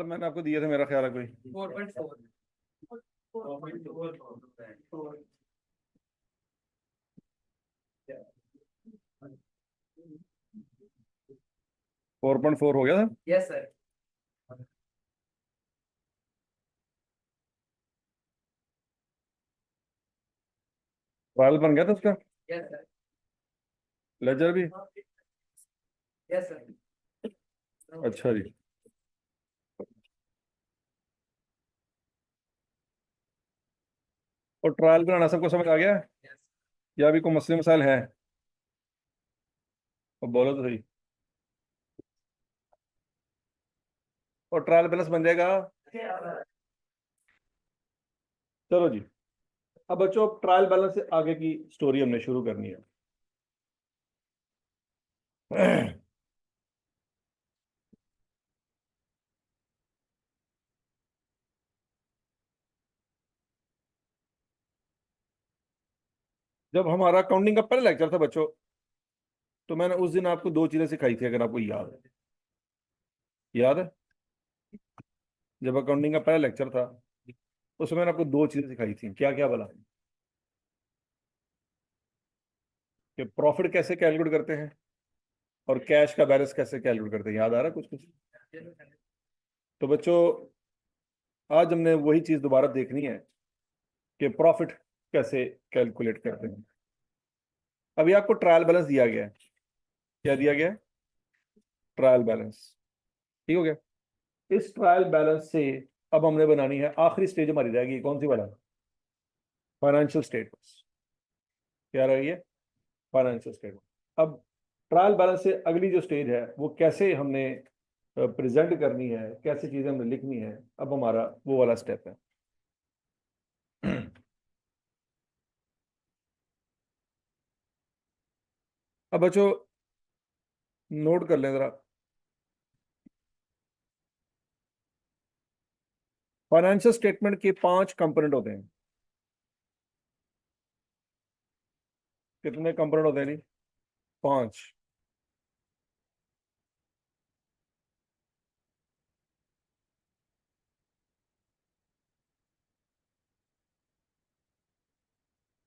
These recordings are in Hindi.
तो मैंने आपको दिया था, मेरा ख्याल है कोई 4.4 हो गया था। Yes sir. ट्रायल बन गया था उसका। Yes sir. लेजर भी। Yes sir. अच्छा जी। और ट्रायल बनाना सबको समझ आ गया है या अभी कोई मसले मसाइल हैं? और बोलो तो सही। और ट्रायल बैलेंस बन जाएगा। चलो जी। अब बच्चों, ट्रायल बैलेंस से आगे की स्टोरी हमने शुरू करनी है। जब हमारा अकाउंटिंग का पहला लेक्चर था बच्चों, तो मैंने उस दिन आपको दो चीजें सिखाई थी, अगर आपको याद है। याद है? जब अकाउंटिंग का पहला लेक्चर था, उसमें मैंने आपको दो चीजें सिखाई थी। क्या क्या बोला? कि प्रॉफिट कैसे कैलकुलेट करते हैं और कैश का बैलेंस कैसे कैलकुलेट करते हैं। याद आ रहा है कुछ कुछ? तो बच्चों, आज हमने वही चीज दोबारा देखनी है कि प्रॉफिट कैसे कैलकुलेट करते हैं। अभी आपको ट्रायल बैलेंस दिया गया है। क्या दिया गया है? Trial balance. ठीक हो गया? इस ट्रायल बैलेंस से अब हमने बनानी है, आखिरी स्टेज हमारी रहेगी कौन सी वाला? Financial statements. क्या रही है? Financial statement. अब ट्रायल बैलेंस से अगली जो स्टेज है वो कैसे हमने प्रेजेंट करनी है, कैसे चीजें हमने लिखनी है, अब हमारा वो वाला स्टेप है। अब बच्चों, नोट कर लें जरा। फाइनेंशियल स्टेटमेंट के 5 कंपोनेंट होते हैं। कितने कंपोनेंट होते हैं जी? 5।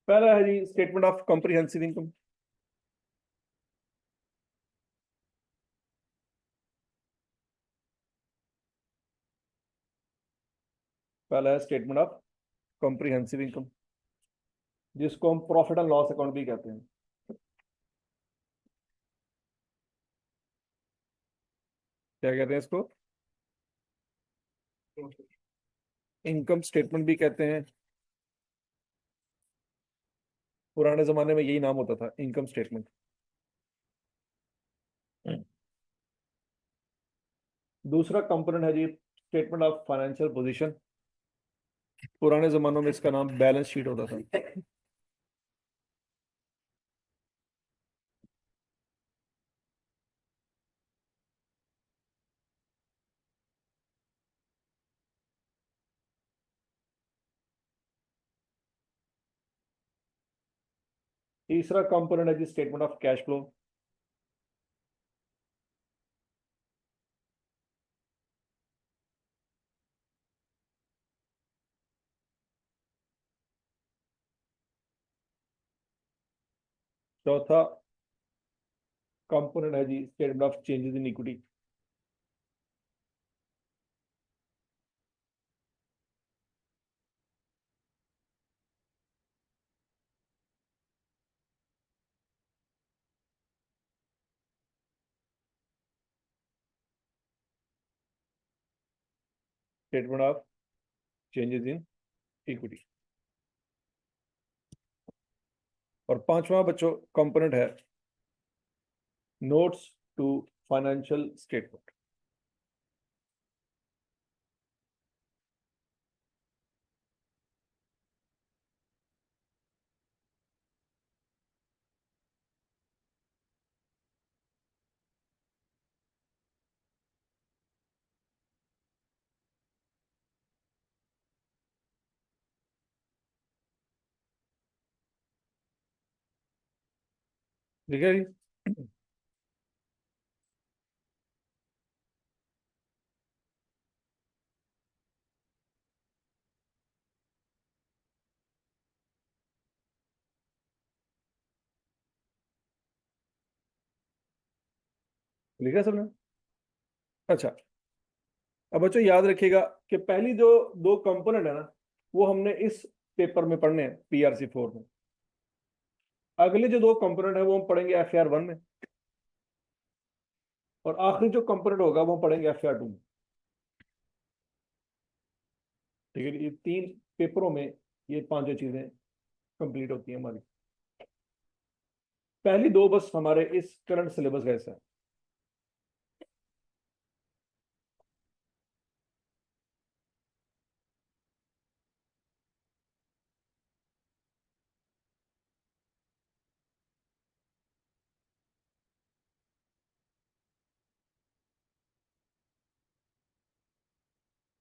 पहला है जी स्टेटमेंट ऑफ कॉम्प्रिहेंसिव इनकम। पहला है स्टेटमेंट ऑफ कॉम्प्रिहेंसिव इनकम, जिसको हम प्रॉफिट एंड लॉस अकाउंट भी कहते हैं। क्या कहते हैं इसको? इनकम स्टेटमेंट भी कहते हैं। पुराने जमाने में यही नाम होता था, इनकम स्टेटमेंट। दूसरा कंपोनेंट है जी स्टेटमेंट ऑफ फाइनेंशियल पोजीशन। पुराने जमानों में इसका नाम बैलेंस शीट होता था। तीसरा कंपोनेंट है जी स्टेटमेंट ऑफ कैश फ्लो। चौथा कंपोनेंट है जी statement of changes in equity. Statement of changes in equity. और पांचवा बच्चों कंपोनेंट है नोट्स टू फाइनेंशियल स्टेटमेंट। ठीक है जी। लिखा है सबने? अच्छा, अब बच्चों याद रखिएगा कि पहली जो दो कंपोनेंट है ना, वो हमने इस पेपर में पढ़ने हैं, PRC 4 में। अगले जो दो कंपोनेंट है वो हम पढ़ेंगे FAR 1 में, और आखिरी जो कंपोनेंट होगा वो हम पढ़ेंगे FAR 2 में। ठीक है, ये 3 पेपरों में ये 5 चीजें कंप्लीट होती हैं हमारी। पहली दो बस हमारे इस करंट सिलेबस का हिस्सा है।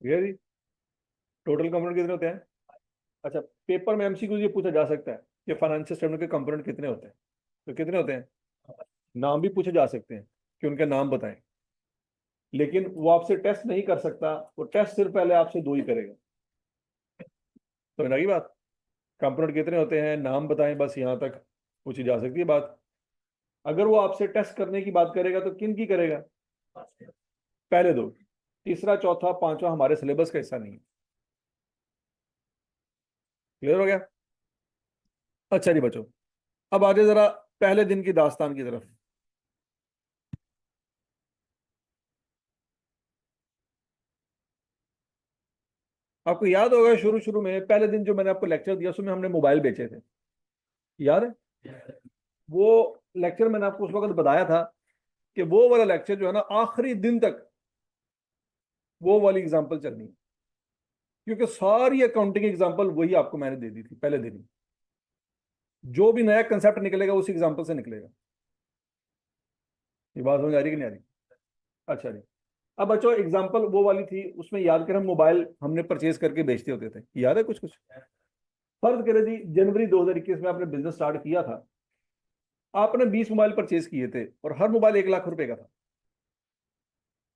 ठीक है जी, टोटल कंपोनेंट कितने होते हैं? अच्छा, पेपर में MCQ ये पूछा जा सकता है कि फाइनेंशियल स्टेटमेंट के कंपोनेंट कितने होते हैं, तो कितने होते हैं? नाम भी पूछे जा सकते हैं कि उनके नाम बताएं, लेकिन वो आपसे टेस्ट नहीं कर सकता, वो टेस्ट सिर्फ पहले आपसे दो ही करेगा। तो ना की बात, कंपोनेंट कितने होते हैं, नाम बताएं, बस यहाँ तक पूछी जा सकती है बात। अगर वो आपसे टेस्ट करने की बात करेगा तो किन की करेगा? पहले दो, तीसरा चौथा पांचवा हमारे सिलेबस का हिस्सा नहीं है। क्लियर हो गया? अच्छा जी बच्चों, अब आगे जरा पहले दिन की दास्तान की तरफ। आपको याद होगा शुरू शुरू में पहले दिन जो मैंने आपको लेक्चर दिया उसमें हमने मोबाइल बेचे थे, याद है? वो लेक्चर मैंने आपको उस वक्त बताया था कि वो वाला लेक्चर जो है ना, आखिरी दिन तक वो वाली एग्जांपल चलनी है, क्योंकि सारी अकाउंटिंग एग्जांपल वही आपको मैंने दे दी थी पहले दिन ही। जो भी नया कंसेप्ट निकलेगा उस एग्जांपल से निकलेगा। ये बात समझ आ रही कि नहीं आ रही? अच्छा जी, अब बच्चों एग्जांपल वो वाली थी, उसमें याद करें मोबाइल हमने परचेज करके बेचते होते थे, याद है कुछ कुछ? फर्ज करें जी जनवरी 2021 में आपने बिजनेस स्टार्ट किया था, आपने 20 मोबाइल परचेज किए थे और हर मोबाइल 1 लाख रुपए का था।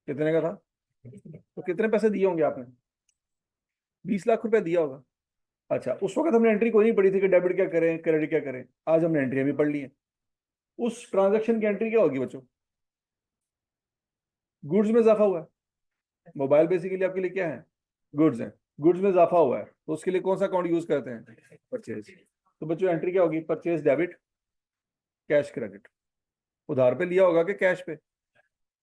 कितने का था? तो कितने पैसे दिए होंगे आपने? 20 लाख रुपए दिया होगा। अच्छा, उस वक्त हमने एंट्री कोई नहीं पढ़ी थी कि डेबिट क्या करें क्रेडिट क्या करें। आज हमने एंट्री भी पढ़ ली है। उस ट्रांजैक्शन की एंट्री क्या होगी बच्चों? गुड्स में इजाफा हुआ है। मोबाइल बेसिकली आपके लिए क्या है? गुड्स है। गुड्स में इजाफा हुआ है तो उसके लिए कौन सा अकाउंट यूज करते हैं? परचेज। तो बच्चों एंट्री क्या होगी? Purchase debit, cash credit. उधार पे लिया होगा कि कैश पे?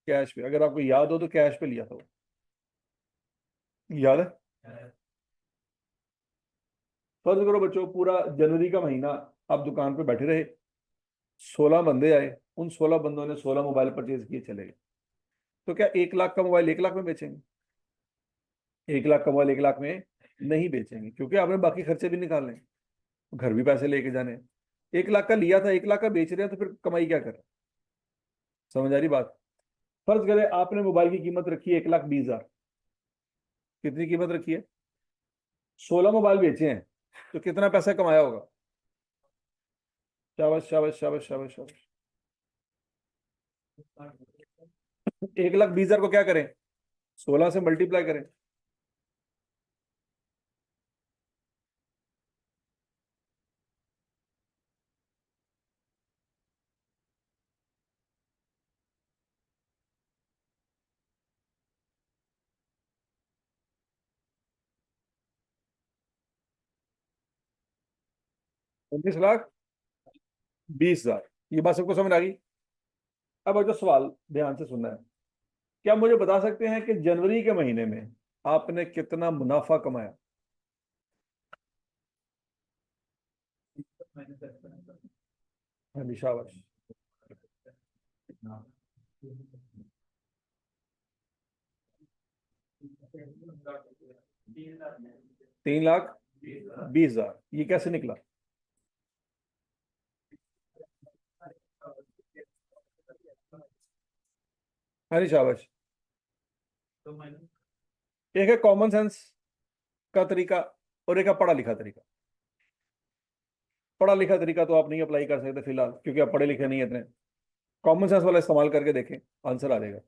कैश पे। अगर आपको याद हो तो कैश पे लिया था वो, याद है? फर्ज करो बच्चों पूरा जनवरी का महीना आप दुकान पे बैठे रहे, 16 बंदे आए, उन 16 बंदों ने 16 मोबाइल परचेज किए, चले गए। तो क्या 1 लाख का मोबाइल 1 लाख में बेचेंगे? 1 लाख का मोबाइल 1 लाख में नहीं बेचेंगे, क्योंकि आपने बाकी खर्चे भी निकालने हैं, घर भी पैसे लेके जाने हैं। 1 लाख का लिया था, 1 लाख का बेच रहे हैं, तो फिर कमाई क्या कर? समझ आ रही बात? फर्ज करें आपने मोबाइल की कीमत रखी है 1,20,000। कितनी कीमत रखी है? 16 मोबाइल बेचे हैं, तो कितना पैसा कमाया होगा? शाबाश शाबाश शाबाश शाबाश शाबाश। 1,20,000 को क्या करें? 16 से मल्टीप्लाई करें। 19,20,000। ये बात सबको समझ आ गई? अब जो सवाल ध्यान से सुनना है, क्या मुझे बता सकते हैं कि जनवरी के महीने में आपने कितना मुनाफा कमाया? हाँ जी, शाबाश। 3,20,000। ये कैसे निकला? हाँ जी, शाबाश। एक है कॉमन सेंस का तरीका और एक है पढ़ा लिखा तरीका। पढ़ा लिखा तरीका तो आप नहीं अप्लाई कर सकते फिलहाल, क्योंकि आप पढ़े लिखे नहीं है इतने। कॉमन सेंस वाला इस्तेमाल करके देखें, आंसर आ जाएगा।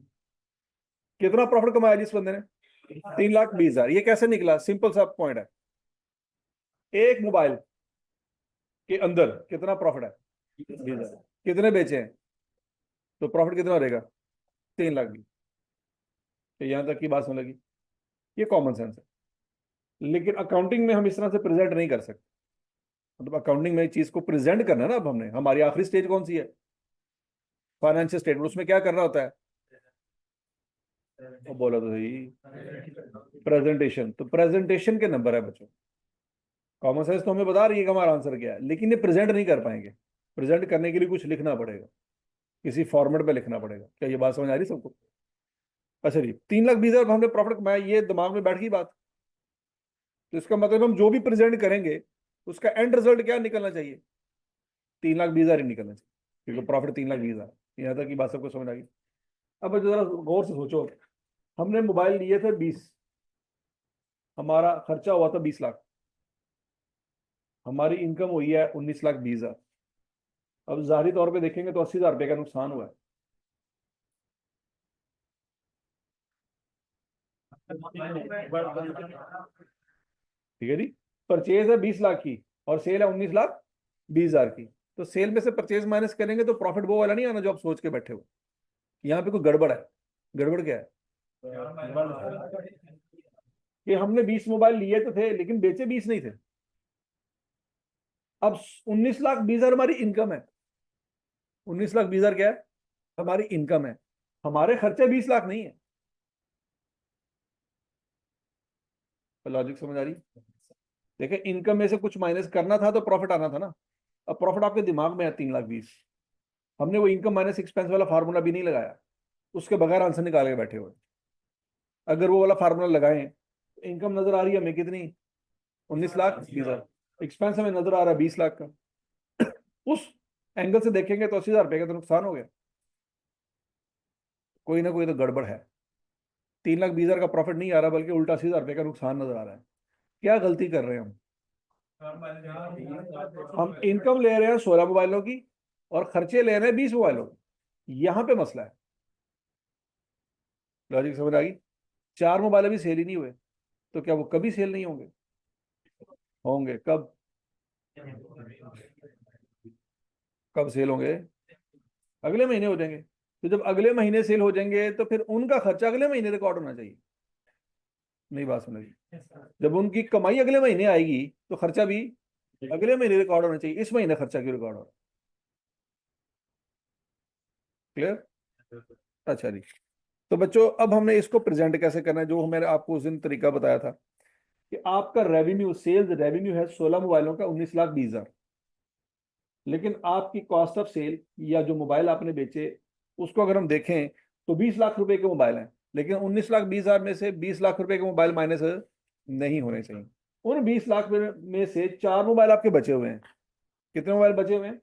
कितना प्रॉफिट कमाया जिस बंदे ने? 3,20,000। ये कैसे निकला? सिंपल सा पॉइंट है, एक मोबाइल के अंदर कितना प्रॉफिट है? 20,000। कितने बेचे हैं तो प्रॉफिट कितना हो रहेगा? 3,20,000। तो यहाँ तक की बात समझ लगी, ये कॉमन सेंस है। लेकिन अकाउंटिंग में हम इस तरह से प्रेजेंट नहीं कर सकते। मतलब अकाउंटिंग में चीज को प्रेजेंट करना है ना। अब हमने, हमारी आखिरी स्टेज कौन सी है? Financial statement. उसमें क्या करना होता है? वो बोला तो सही, प्रेजेंटेशन। तो प्रेजेंटेशन के नंबर है बच्चों। कॉमन सेंस तो हमें बता रही है कि हमारा आंसर क्या है, लेकिन ये प्रेजेंट नहीं कर पाएंगे। प्रेजेंट करने के लिए कुछ लिखना पड़ेगा, किसी फॉर्मेट पे लिखना पड़ेगा। क्या ये बात समझ आ रही सबको? अच्छा जी, 3,20,000 हमने प्रॉफिट कमाया, ये दिमाग में बैठ गई बात। तो इसका मतलब हम जो भी प्रेजेंट करेंगे उसका एंड रिजल्ट क्या निकलना चाहिए? 3,20,000 ही निकलना चाहिए, क्योंकि प्रॉफिट 3,20,000। यहाँ तक की बात सबको समझ आ गई। अब जरा गौर से सोचो, हमने मोबाइल लिए थे 20, हमारा खर्चा हुआ था 20 लाख, हमारी इनकम हुई है 19,20,000। अब जाहिर तौर पे देखेंगे तो 80,000 रुपये का नुकसान हुआ है। ठीक है जी। परचेज है 20 लाख की और सेल है 19,20,000 की। तो सेल में से परचेज माइनस करेंगे तो प्रॉफिट वो वाला नहीं आना जो आप सोच के बैठे हो। यहाँ पे कोई गड़बड़ है। गड़बड़ क्या है? कि हमने 20 मोबाइल लिए तो थे, लेकिन बेचे 20 नहीं थे। अब 19,20,000 हमारी इनकम है। 19,20,000 क्या है? हमारी इनकम है। हमारे खर्चे 20 लाख नहीं है। लॉजिक समझ आ रही? देखिए, इनकम में से कुछ माइनस करना था तो प्रॉफिट आना था ना। अब प्रॉफिट आपके दिमाग में है 3,20,000। हमने वो इनकम माइनस एक्सपेंस वाला फार्मूला भी नहीं लगाया, उसके बगैर आंसर निकाल के बैठे हुए। अगर वो वाला फार्मूला लगाएं तो इनकम नजर आ रही है हमें कितनी? 19,20,000। एक्सपेंस हमें नजर आ रहा है 20 लाख का। उस एंगल से देखेंगे तो 80,000 रुपये का तो नुकसान हो गया। कोई ना कोई तो गड़बड़ है। 3,20,000 का प्रॉफिट नहीं आ रहा, बल्कि उल्टा 80,000 रुपये का नुकसान नजर आ रहा है। क्या गलती कर रहे हैं हम? हम इनकम ले रहे हैं 16 मोबाइलों की और खर्चे ले रहे हैं 20 मोबाइलों की। यहां पे मसला है। लॉजिक समझ आ गई? 4 मोबाइल अभी सेल ही नहीं हुए, तो क्या वो कभी सेल नहीं होंगे? होंगे। कब? कब सेल होंगे? अगले महीने हो जाएंगे। तो जब अगले महीने सेल हो जाएंगे तो फिर उनका खर्चा अगले महीने रिकॉर्ड होना चाहिए। नहीं बात समझ? जब उनकी कमाई अगले महीने आएगी तो खर्चा भी अगले महीने रिकॉर्ड होना चाहिए। इस महीने खर्चा क्यों रिकॉर्ड हो रहा है? क्लियर? अच्छा जी। तो बच्चों, अब हमने इसको प्रेजेंट कैसे करना है, जो मैंने आपको उस दिन तरीका बताया था कि आपका रेवेन्यू, सेल्स रेवेन्यू है 16 मोबाइलों का 19,20,000। लेकिन आपकी कॉस्ट ऑफ सेल या जो मोबाइल आपने बेचे उसको अगर हम देखें तो 20 लाख रुपए के मोबाइल हैं, लेकिन 19,20,000 में से 20 लाख रुपए के मोबाइल माइनस नहीं होने चाहिए। उन 20 लाख में से 4 मोबाइल आपके बचे हुए हैं। कितने मोबाइल बचे हुए हैं?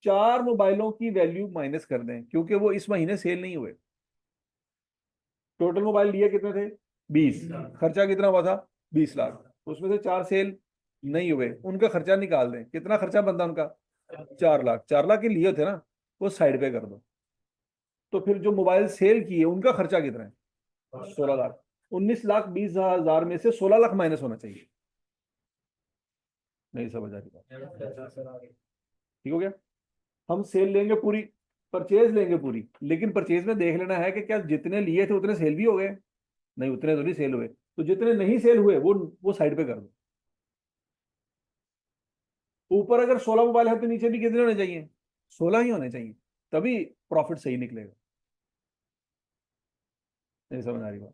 4 मोबाइलों की वैल्यू माइनस कर दें, क्योंकि वो इस महीने सेल नहीं हुए। टोटल मोबाइल लिए कितने थे? 20। खर्चा कितना हुआ था? 20 लाख। उसमें से 4 सेल नहीं हुए, उनका खर्चा निकाल दें। कितना खर्चा बनता उनका? 4 लाख। 4 लाख के लिए थे ना, वो साइड पे कर दो। तो फिर जो मोबाइल सेल किए उनका खर्चा कितना है? 16 लाख। 19,20,000 में से 16 लाख माइनस होना चाहिए। नहीं समझ आ रही बात? ठीक हो गया? हम सेल लेंगे पूरी, परचेज लेंगे पूरी, लेकिन परचेज में देख लेना है कि क्या जितने लिए थे उतने सेल भी हो गए? नहीं, उतने तो नहीं सेल हुए। तो जितने नहीं सेल हुए वो साइड पे कर दो। ऊपर अगर 16 मोबाइल है तो नीचे भी कितने होने चाहिए? 16 ही होने चाहिए, तभी प्रॉफिट सही निकलेगा। नहीं समझ आ रही बात?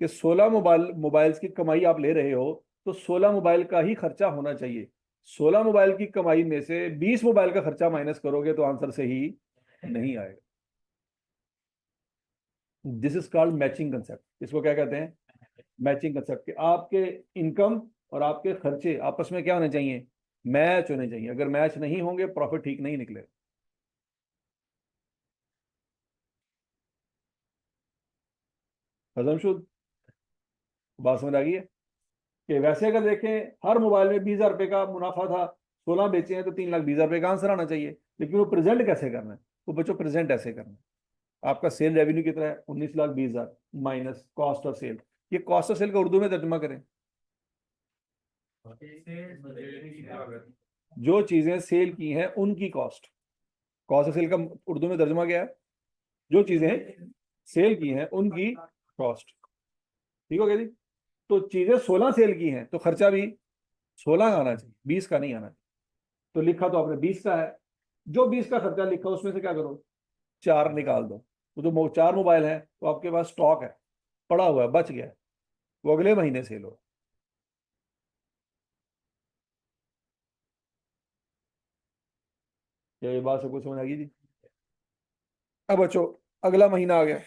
कि 16 मोबाइल्स की कमाई आप ले रहे हो, तो 16 मोबाइल का ही खर्चा होना चाहिए। 16 मोबाइल की कमाई में से 20 मोबाइल का खर्चा माइनस करोगे तो आंसर सही नहीं आएगा। This is called matching concept. इसको क्या कहते हैं? Matching concept. कि आपके इनकम और आपके खर्चे आपस में क्या होने चाहिए? मैच होने चाहिए। अगर मैच नहीं होंगे प्रॉफिट ठीक नहीं निकलेगा। हजम शुद्ध बात समझ आ गई है? कि वैसे अगर देखें, हर मोबाइल में 20,000 रुपये का मुनाफा था, 16 बेचे हैं तो 3,20,000 रुपये का आंसर आना चाहिए। लेकिन वो प्रेजेंट कैसे करना है? वो बच्चों प्रेजेंट ऐसे करना है। आपका सेल रेवेन्यू कितना है? 19,20,000 माइनस कॉस्ट ऑफ सेल। ये कॉस्ट ऑफ सेल का उर्दू में तर्जुमा करें। जो चीजें सेल की हैं उनकी कॉस्ट। कॉस्ट ऑफ सेल का उर्दू में तर्जुमा क्या है? जो चीजें सेल की हैं उनकी कॉस्ट। ठीक हो गया जी। तो चीजें 16 सेल की हैं तो खर्चा भी 16 का आना चाहिए, 20 का नहीं आना चाहिए। तो लिखा तो आपने 20 का है, जो 20 का खर्चा लिखा उसमें से क्या करो, 4 निकाल दो। वो जो 4 मोबाइल है तो आपके पास स्टॉक है, पड़ा हुआ है, बच गया है, वो अगले महीने सेल हो। क्या ये बात सबको समझ आ गई जी? अब बच्चों, अगला महीना आ गया।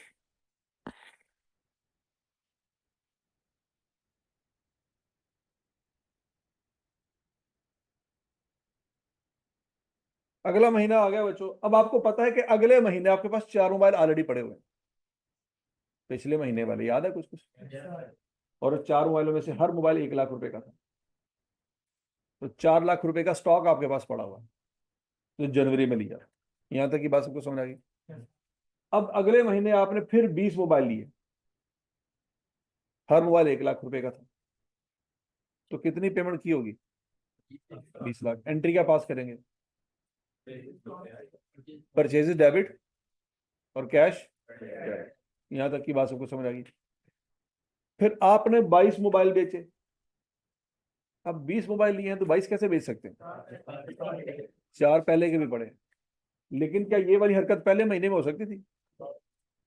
अगला महीना आ गया बच्चों। अब आपको पता है कि अगले महीने आपके पास 4 मोबाइल ऑलरेडी पड़े हुए हैं, पिछले महीने वाले याद है कुछ कुछ। और 4 मोबाइलों में से हर मोबाइल 1 लाख रुपए का था, तो 4 लाख रुपए का स्टॉक आपके पास पड़ा हुआ है जो जनवरी में लिया। यहां तक की बात सबको समझ आ गई। अब अगले महीने आपने फिर 20 मोबाइल लिए, हर मोबाइल 1 लाख रुपए का था, तो कितनी पेमेंट की होगी? 20 लाख। एंट्री क्या पास करेंगे? परचेजेस डेबिट और कैश। यहां तक की बात सबको समझ आ गई। फिर आपने 22 मोबाइल बेचे। अब 20 मोबाइल लिए हैं तो 22 कैसे बेच सकते हैं? 4 पहले के भी पड़े हैं। लेकिन क्या ये वाली हरकत पहले महीने में हो सकती थी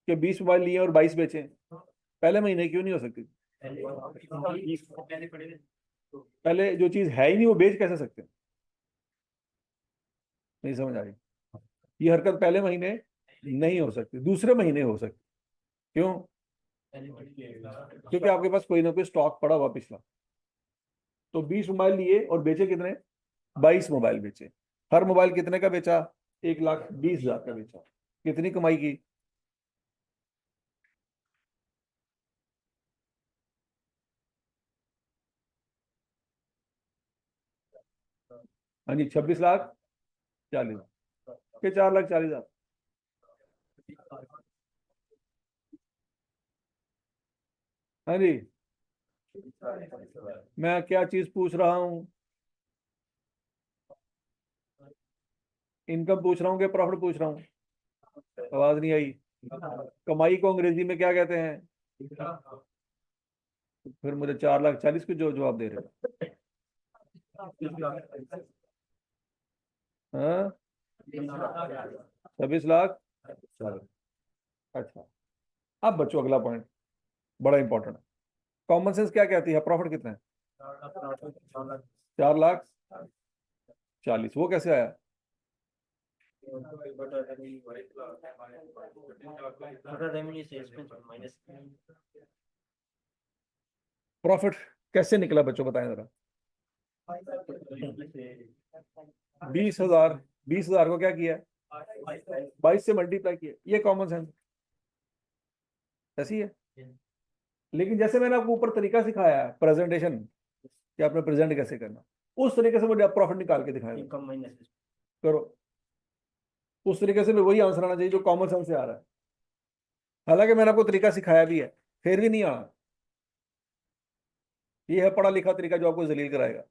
कि 20 मोबाइल लिए और 22 बेचे? पहले महीने क्यों नहीं हो सकती? पहले जो चीज है ही नहीं वो बेच कैसे सकते हैं? नहीं समझ आ रही। ये हरकत पहले महीने नहीं हो सकती, दूसरे महीने हो सकती। क्यों? क्योंकि आपके पास कोई ना कोई स्टॉक पड़ा हुआ पिछला। तो 20 मोबाइल लिए और बेचे कितने? 22 मोबाइल बेचे। हर मोबाइल कितने का बेचा? 1,20,000 का बेचा। कितनी कमाई की? हाँ जी, 26,40,000 के 4,40,000। हाँ जी। मैं क्या चीज पूछ रहा हूँ? इनकम पूछ रहा हूँ कि प्रॉफिट पूछ रहा हूँ? आवाज नहीं आई। कमाई को अंग्रेजी में क्या कहते हैं? तो फिर मुझे 4,40,000 को जो जवाब दे रहे हो? हाँ, 26 लाख। चलो, अच्छा। अब बच्चों अगला पॉइंट बड़ा इंपॉर्टेंट है। कॉमन सेंस क्या कहती है प्रॉफिट कितना है? 4,40,000। वो कैसे आया? प्रॉफिट कैसे निकला बच्चों बताएं जरा। 20,000, 20,000 को क्या किया? 22 से मल्टीप्लाई किया। ये कॉमन सेंस ऐसी है। लेकिन जैसे मैंने आपको ऊपर तरीका सिखाया है प्रेजेंटेशन, कि आपने प्रेजेंट कैसे करना, उस तरीके से मुझे प्रॉफिट निकाल के दिखाएगा। करो। उस तरीके से भी वही आंसर आना चाहिए जो कॉमन सेंस से आ रहा है। हालांकि मैंने आपको तरीका सिखाया भी है, फिर भी नहीं आना। ये है पढ़ा लिखा तरीका जो आपको जलील कराएगा।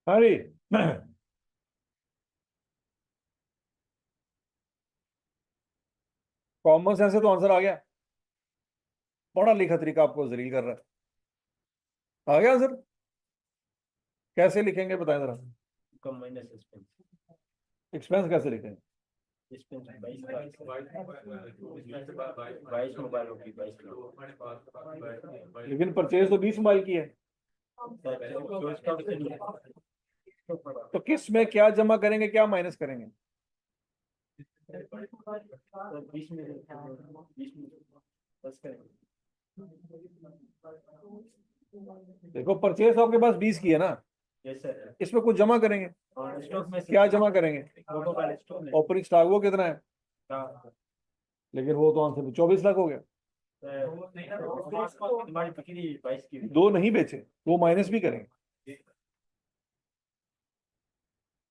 अरे कॉमन सेंस से तो आंसर आ गया, पढ़ा लिखा तरीका आपको जलील कर रहा है। आ गया आंसर? कैसे लिखेंगे बताएं जरा। कम माइनस एक्सपेंस। एक्सपेंस कैसे लिखेंगे? एक्सपेंस 22 मोबाइल होगी 22 लाख। लेकिन परचेज तो 20 मोबाइल की है, तो किस में क्या जमा करेंगे, क्या माइनस करेंगे? 20 में 20 में 10 करेंगे। देखो परचेज तो आपके पास 20 की है ना, यस सर। इसमें कुछ जमा करेंगे, और स्टॉक में क्या जमा करेंगे? मोबाइल स्टॉक में ओपनिंग स्टॉक वो कितना है? हाँ। लेकिन वो तो आंसर 24 लाख हो गया। हमारी बिक्री 22 की हुई। दो नहीं बेचे, वो माइनस भी करेंगे।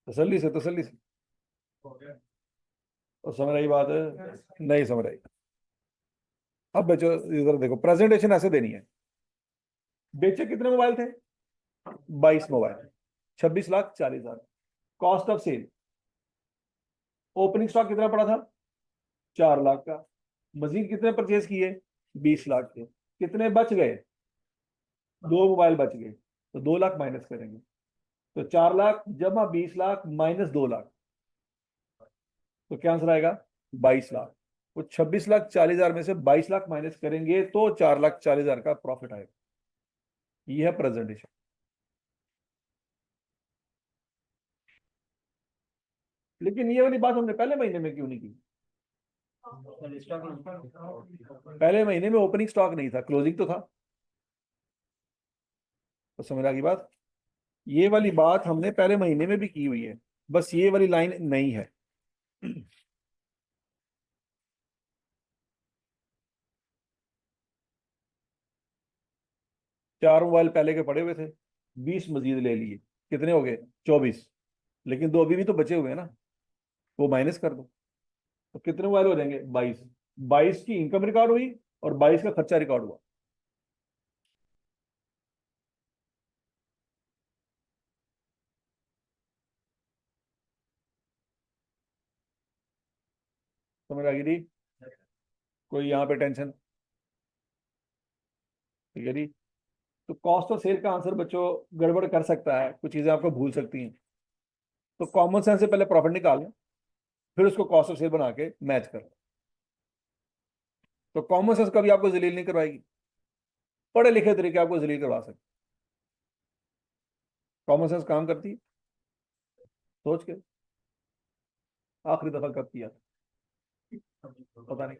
तसल्ली से, तसल्ली से। और समझ रही बात है? नहीं समझ रही? अब बेचो, इधर देखो, प्रेजेंटेशन ऐसे देनी है। बेचे कितने मोबाइल थे? 22 mobile, 26,40,000। Cost of sale, opening stock कितना पड़ा था? 4 लाख का। मजीद कितने परचेज किए? 20 लाख के। कितने बच गए? 2 मोबाइल बच गए, तो 2 लाख माइनस करेंगे। तो 4 लाख जमा 20 लाख माइनस 2 लाख, तो क्या आंसर आएगा? 22 लाख। वो 26,40,000 में से 22 लाख माइनस करेंगे तो 4,40,000 का प्रॉफिट आएगा। ये है प्रेजेंटेशन। लेकिन ये वाली बात हमने पहले महीने में क्यों नहीं की? पहले महीने में ओपनिंग स्टॉक नहीं था, क्लोजिंग तो था। तो समझ आ गई बात? ये वाली बात हमने पहले महीने में भी की हुई है, बस ये वाली लाइन नहीं है। 4 मोबाइल पहले के पड़े हुए थे, 20 मजीद ले लिए, कितने हो गए? 24। लेकिन दो अभी भी तो बचे हुए हैं ना, वो माइनस कर दो, तो कितने मोबाइल हो जाएंगे? 22। 22 की इनकम रिकॉर्ड हुई और 22 का खर्चा रिकॉर्ड हुआ। समझ आ गई थी? कोई यहाँ पे टेंशन? ठीक है जी। तो कॉस्ट ऑफ सेल का आंसर बच्चों गड़बड़ कर सकता है, कुछ चीजें आपको भूल सकती हैं। तो कॉमन सेंस से पहले प्रॉफिट निकाल लें, फिर उसको कॉस्ट ऑफ सेल बना के मैच कर लें। तो कॉमन सेंस कभी आपको जलील नहीं करवाएगी, पढ़े लिखे तरीके आपको जलील करवा सकते। कॉमन सेंस काम करती है, सोच के। आखिरी दफा कब किया पता नहीं।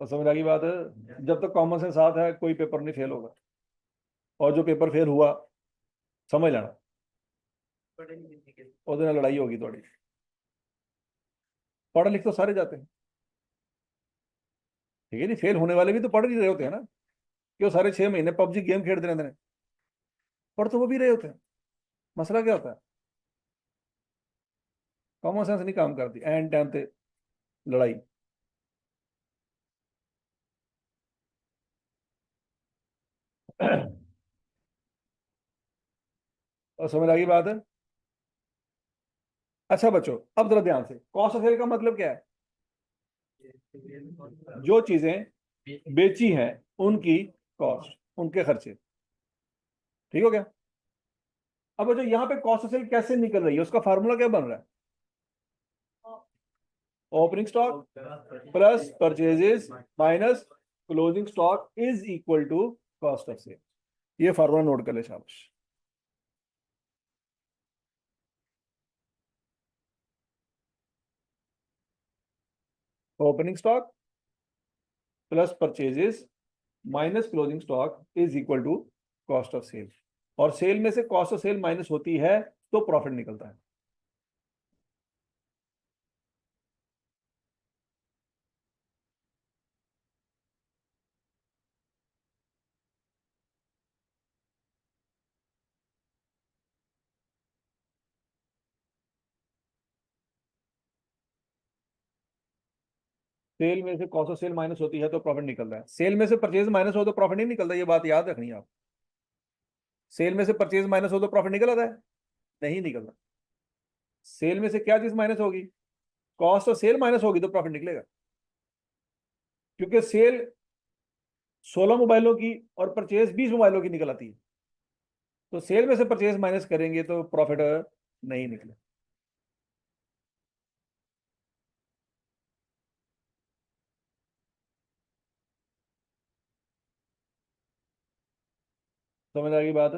तो समझ आ गई बात है? जब तक कॉमन सेंस साथ है कोई पेपर नहीं फेल होगा, और जो पेपर फेल हुआ समझ लेना ਉਹਦੇ ਨਾਲ लड़ाई होगी थोड़ी। पढ़ लिख तो सारे जाते हैं, ठीक है जी। फेल होने वाले भी तो पढ़ ही रहे होते हैं ना, क्यों सारे 6 महीने पबजी गेम खेलते रहते हैं? पढ़ तो वो भी रहे होते हैं। मसला क्या होता है? कॉमन सेंस नहीं काम करती, एंड टाइम पे लड़ाई। और समझ आ गई बात है? अच्छा बच्चों, अब जरा ध्यान से, कॉस्ट ऑफ सेल का मतलब क्या है? जो चीजें बेची हैं उनकी कॉस्ट, उनके खर्चे। ठीक हो गया? अब बच्चों यहाँ पे कॉस्ट ऑफ सेल कैसे निकल रही है, उसका फार्मूला क्या बन रहा है? Opening stock plus purchases minus closing stock is equal to cost of sale. ये फार्मूला नोट कर ले शाबाश। Opening stock plus purchases minus closing stock is equal to cost of sale. और सेल में से कॉस्ट ऑफ सेल माइनस होती है तो प्रॉफिट निकलता है। सेल में से कॉस्ट ऑफ सेल माइनस होती है तो प्रॉफिट निकलता है। सेल में से परचेज माइनस हो तो प्रॉफिट नहीं निकलता, ये बात याद रखनी है आप। सेल में से परचेज माइनस हो तो प्रॉफिट निकल आता है? नहीं निकलता। सेल में से क्या चीज माइनस होगी? कॉस्ट ऑफ सेल माइनस होगी तो प्रॉफिट निकलेगा, क्योंकि सेल 16 मोबाइलों की और परचेज 20 मोबाइलों की निकल आती है। तो सेल में से परचेज माइनस करेंगे तो प्रॉफिट नहीं निकले। समझ आ गई बात?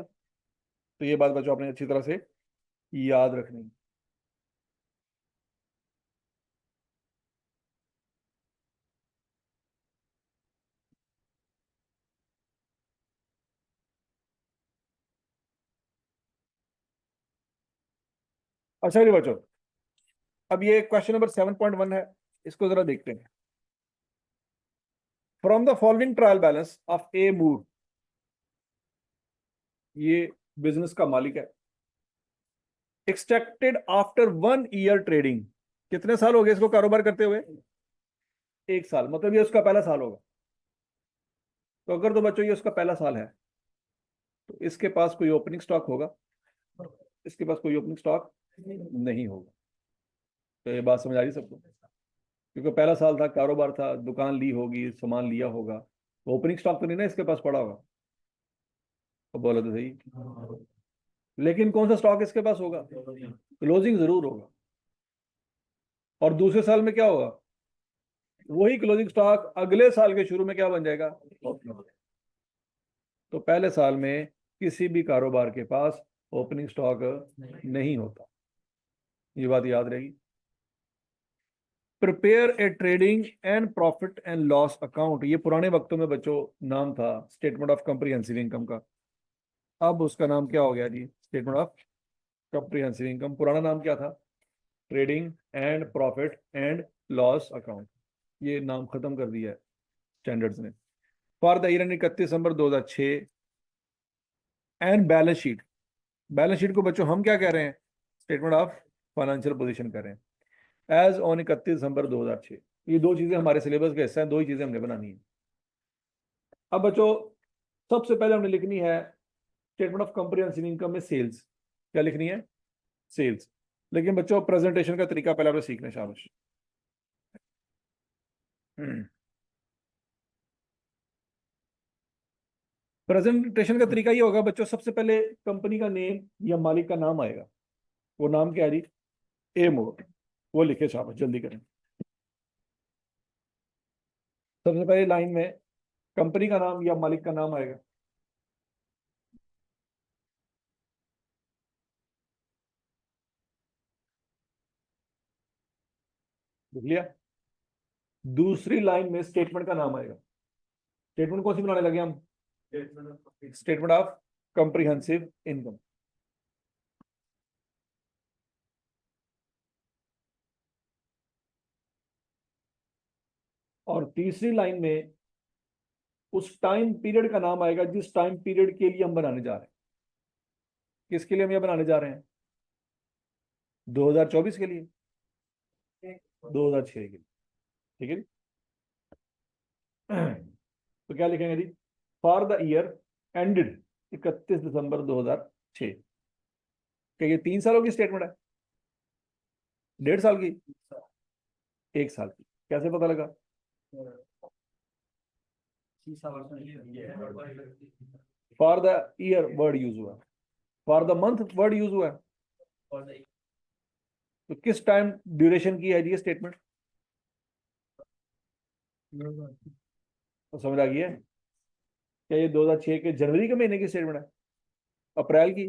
तो ये बात बच्चों आपने अच्छी तरह से याद रखनी है। अच्छा जी बच्चों, अब ये क्वेश्चन नंबर 7.1 है, इसको जरा देखते हैं। From the following trial balance of A mood, ये बिजनेस का मालिक है, एक्सट्रैक्टेड आफ्टर 1 ईयर ट्रेडिंग, कितने साल हो गए इसको कारोबार करते हुए? 1 साल, मतलब ये उसका पहला साल होगा। तो अगर तो बच्चों ये उसका पहला साल है तो इसके पास कोई ओपनिंग स्टॉक होगा? इसके पास कोई ओपनिंग स्टॉक नहीं होगा। तो ये बात समझ आ रही सबको? क्योंकि पहला साल था, कारोबार था, दुकान ली होगी, सामान लिया होगा, तो ओपनिंग स्टॉक तो नहीं ना इसके पास पड़ा होगा। तो बोलो तो सही। लेकिन कौन सा स्टॉक इसके पास होगा? क्लोजिंग जरूर होगा। और दूसरे साल में क्या होगा? वही क्लोजिंग स्टॉक अगले साल के शुरू में क्या बन जाएगा? ओपनिंग। तो पहले साल में किसी भी कारोबार के पास ओपनिंग स्टॉक नहीं होता, ये बात याद रहेगी। Prepare a trading and profit and loss account, ये पुराने वक्तों में बच्चों नाम था स्टेटमेंट ऑफ कॉम्प्रिहेंसिव इनकम का। अब उसका नाम क्या हो गया जी? Statement of comprehensive income. पुराना नाम क्या था? Trading and profit and loss account. ये नाम खत्म कर दिया है स्टैंडर्ड्स ने। For the year 31 December 2006 and balance sheet. Balance sheet को बच्चों हम क्या कह रहे हैं? स्टेटमेंट ऑफ फाइनेंशियल पोजीशन कर रहे हैं। एज ऑन 31 दिसंबर 2006, ये दो चीजें हमारे सिलेबस का हिस्सा है, दो ही चीजें हमने बनानी है। अब बच्चों सबसे पहले हमने लिखनी है स्टेटमेंट ऑफ कॉम्प्रिहेंसिव इनकम में सेल्स। क्या लिखनी है? सेल्स। लेकिन बच्चों प्रेजेंटेशन का तरीका पहले आपने सीखना है, शाबाश। प्रेजेंटेशन का तरीका ये होगा बच्चों, सबसे पहले कंपनी का नेम या मालिक का नाम आएगा। वो नाम क्या है जी? ए मोड। वो लिखे, शाबाश, जल्दी करें। सबसे पहले लाइन में कंपनी का नाम या मालिक का नाम आएगा। लिख लिया? दूसरी लाइन में स्टेटमेंट का नाम आएगा। स्टेटमेंट कौन सी बनाने लगे हम? Statement of comprehensive income. और तीसरी लाइन में उस टाइम पीरियड का नाम आएगा जिस टाइम पीरियड के लिए हम बनाने जा रहे हैं। किसके लिए हम यह बनाने जा रहे हैं? 2024 के लिए, 2006 के लिए। ठीक है जी? तो क्या लिखेंगे जी? For the year ended 31 December 2006। क्या ये 3 सालों की स्टेटमेंट है? 1.5 साल की? 1 साल की? कैसे पता लगा? For the year word use हुआ, for the month word use हुआ है। तो किस टाइम ड्यूरेशन की है ये स्टेटमेंट? तो समझ आ गई है? क्या ये 2006 के जनवरी के महीने की स्टेटमेंट है? अप्रैल की?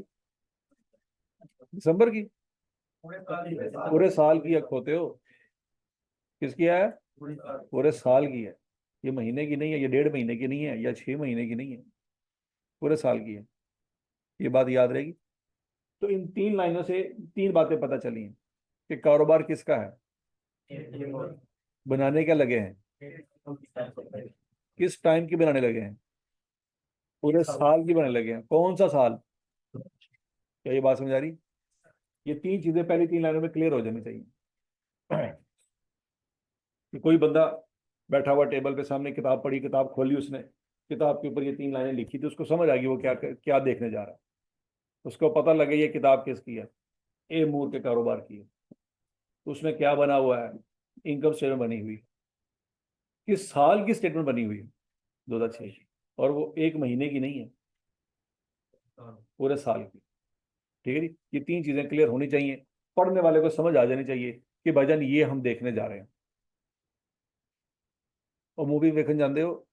दिसंबर की? पूरे साल की खोते हो? किसकी है? पूरे साल की है। ये महीने की नहीं है, ये 1.5 महीने की नहीं है, या 6 महीने की नहीं है, पूरे साल की है। ये बात याद रहेगी। तो इन 3 लाइनों से 3 बातें पता चली हैं कि कारोबार किसका है, बनाने क्या लगे हैं, किस टाइम की बनाने लगे हैं, पूरे साल की बनाने लगे हैं, कौन सा साल। क्या ये बात समझ आ रही? ये 3 चीजें पहली 3 लाइनों में क्लियर हो जानी चाहिए। कि कोई बंदा बैठा हुआ टेबल पे, सामने किताब पढ़ी, किताब खोली उसने, किताब के ऊपर ये 3 लाइनें लिखी थी, उसको समझ आ गई वो क्या क्या देखने जा रहा है, उसको पता लगे ये किताब किसकी है। ए मूर के कारोबार की है, उसमें क्या बना हुआ है, इनकम स्टेटमेंट बनी हुई, किस साल की स्टेटमेंट बनी हुई है, 2006 की, और वो एक महीने की नहीं है, पूरे साल की। ठीक है जी, ये तीन चीजें क्लियर होनी चाहिए, पढ़ने वाले को समझ आ जानी चाहिए कि भाईजान ये हम देखने जा रहे हैं। और मूवी देखने जाते हो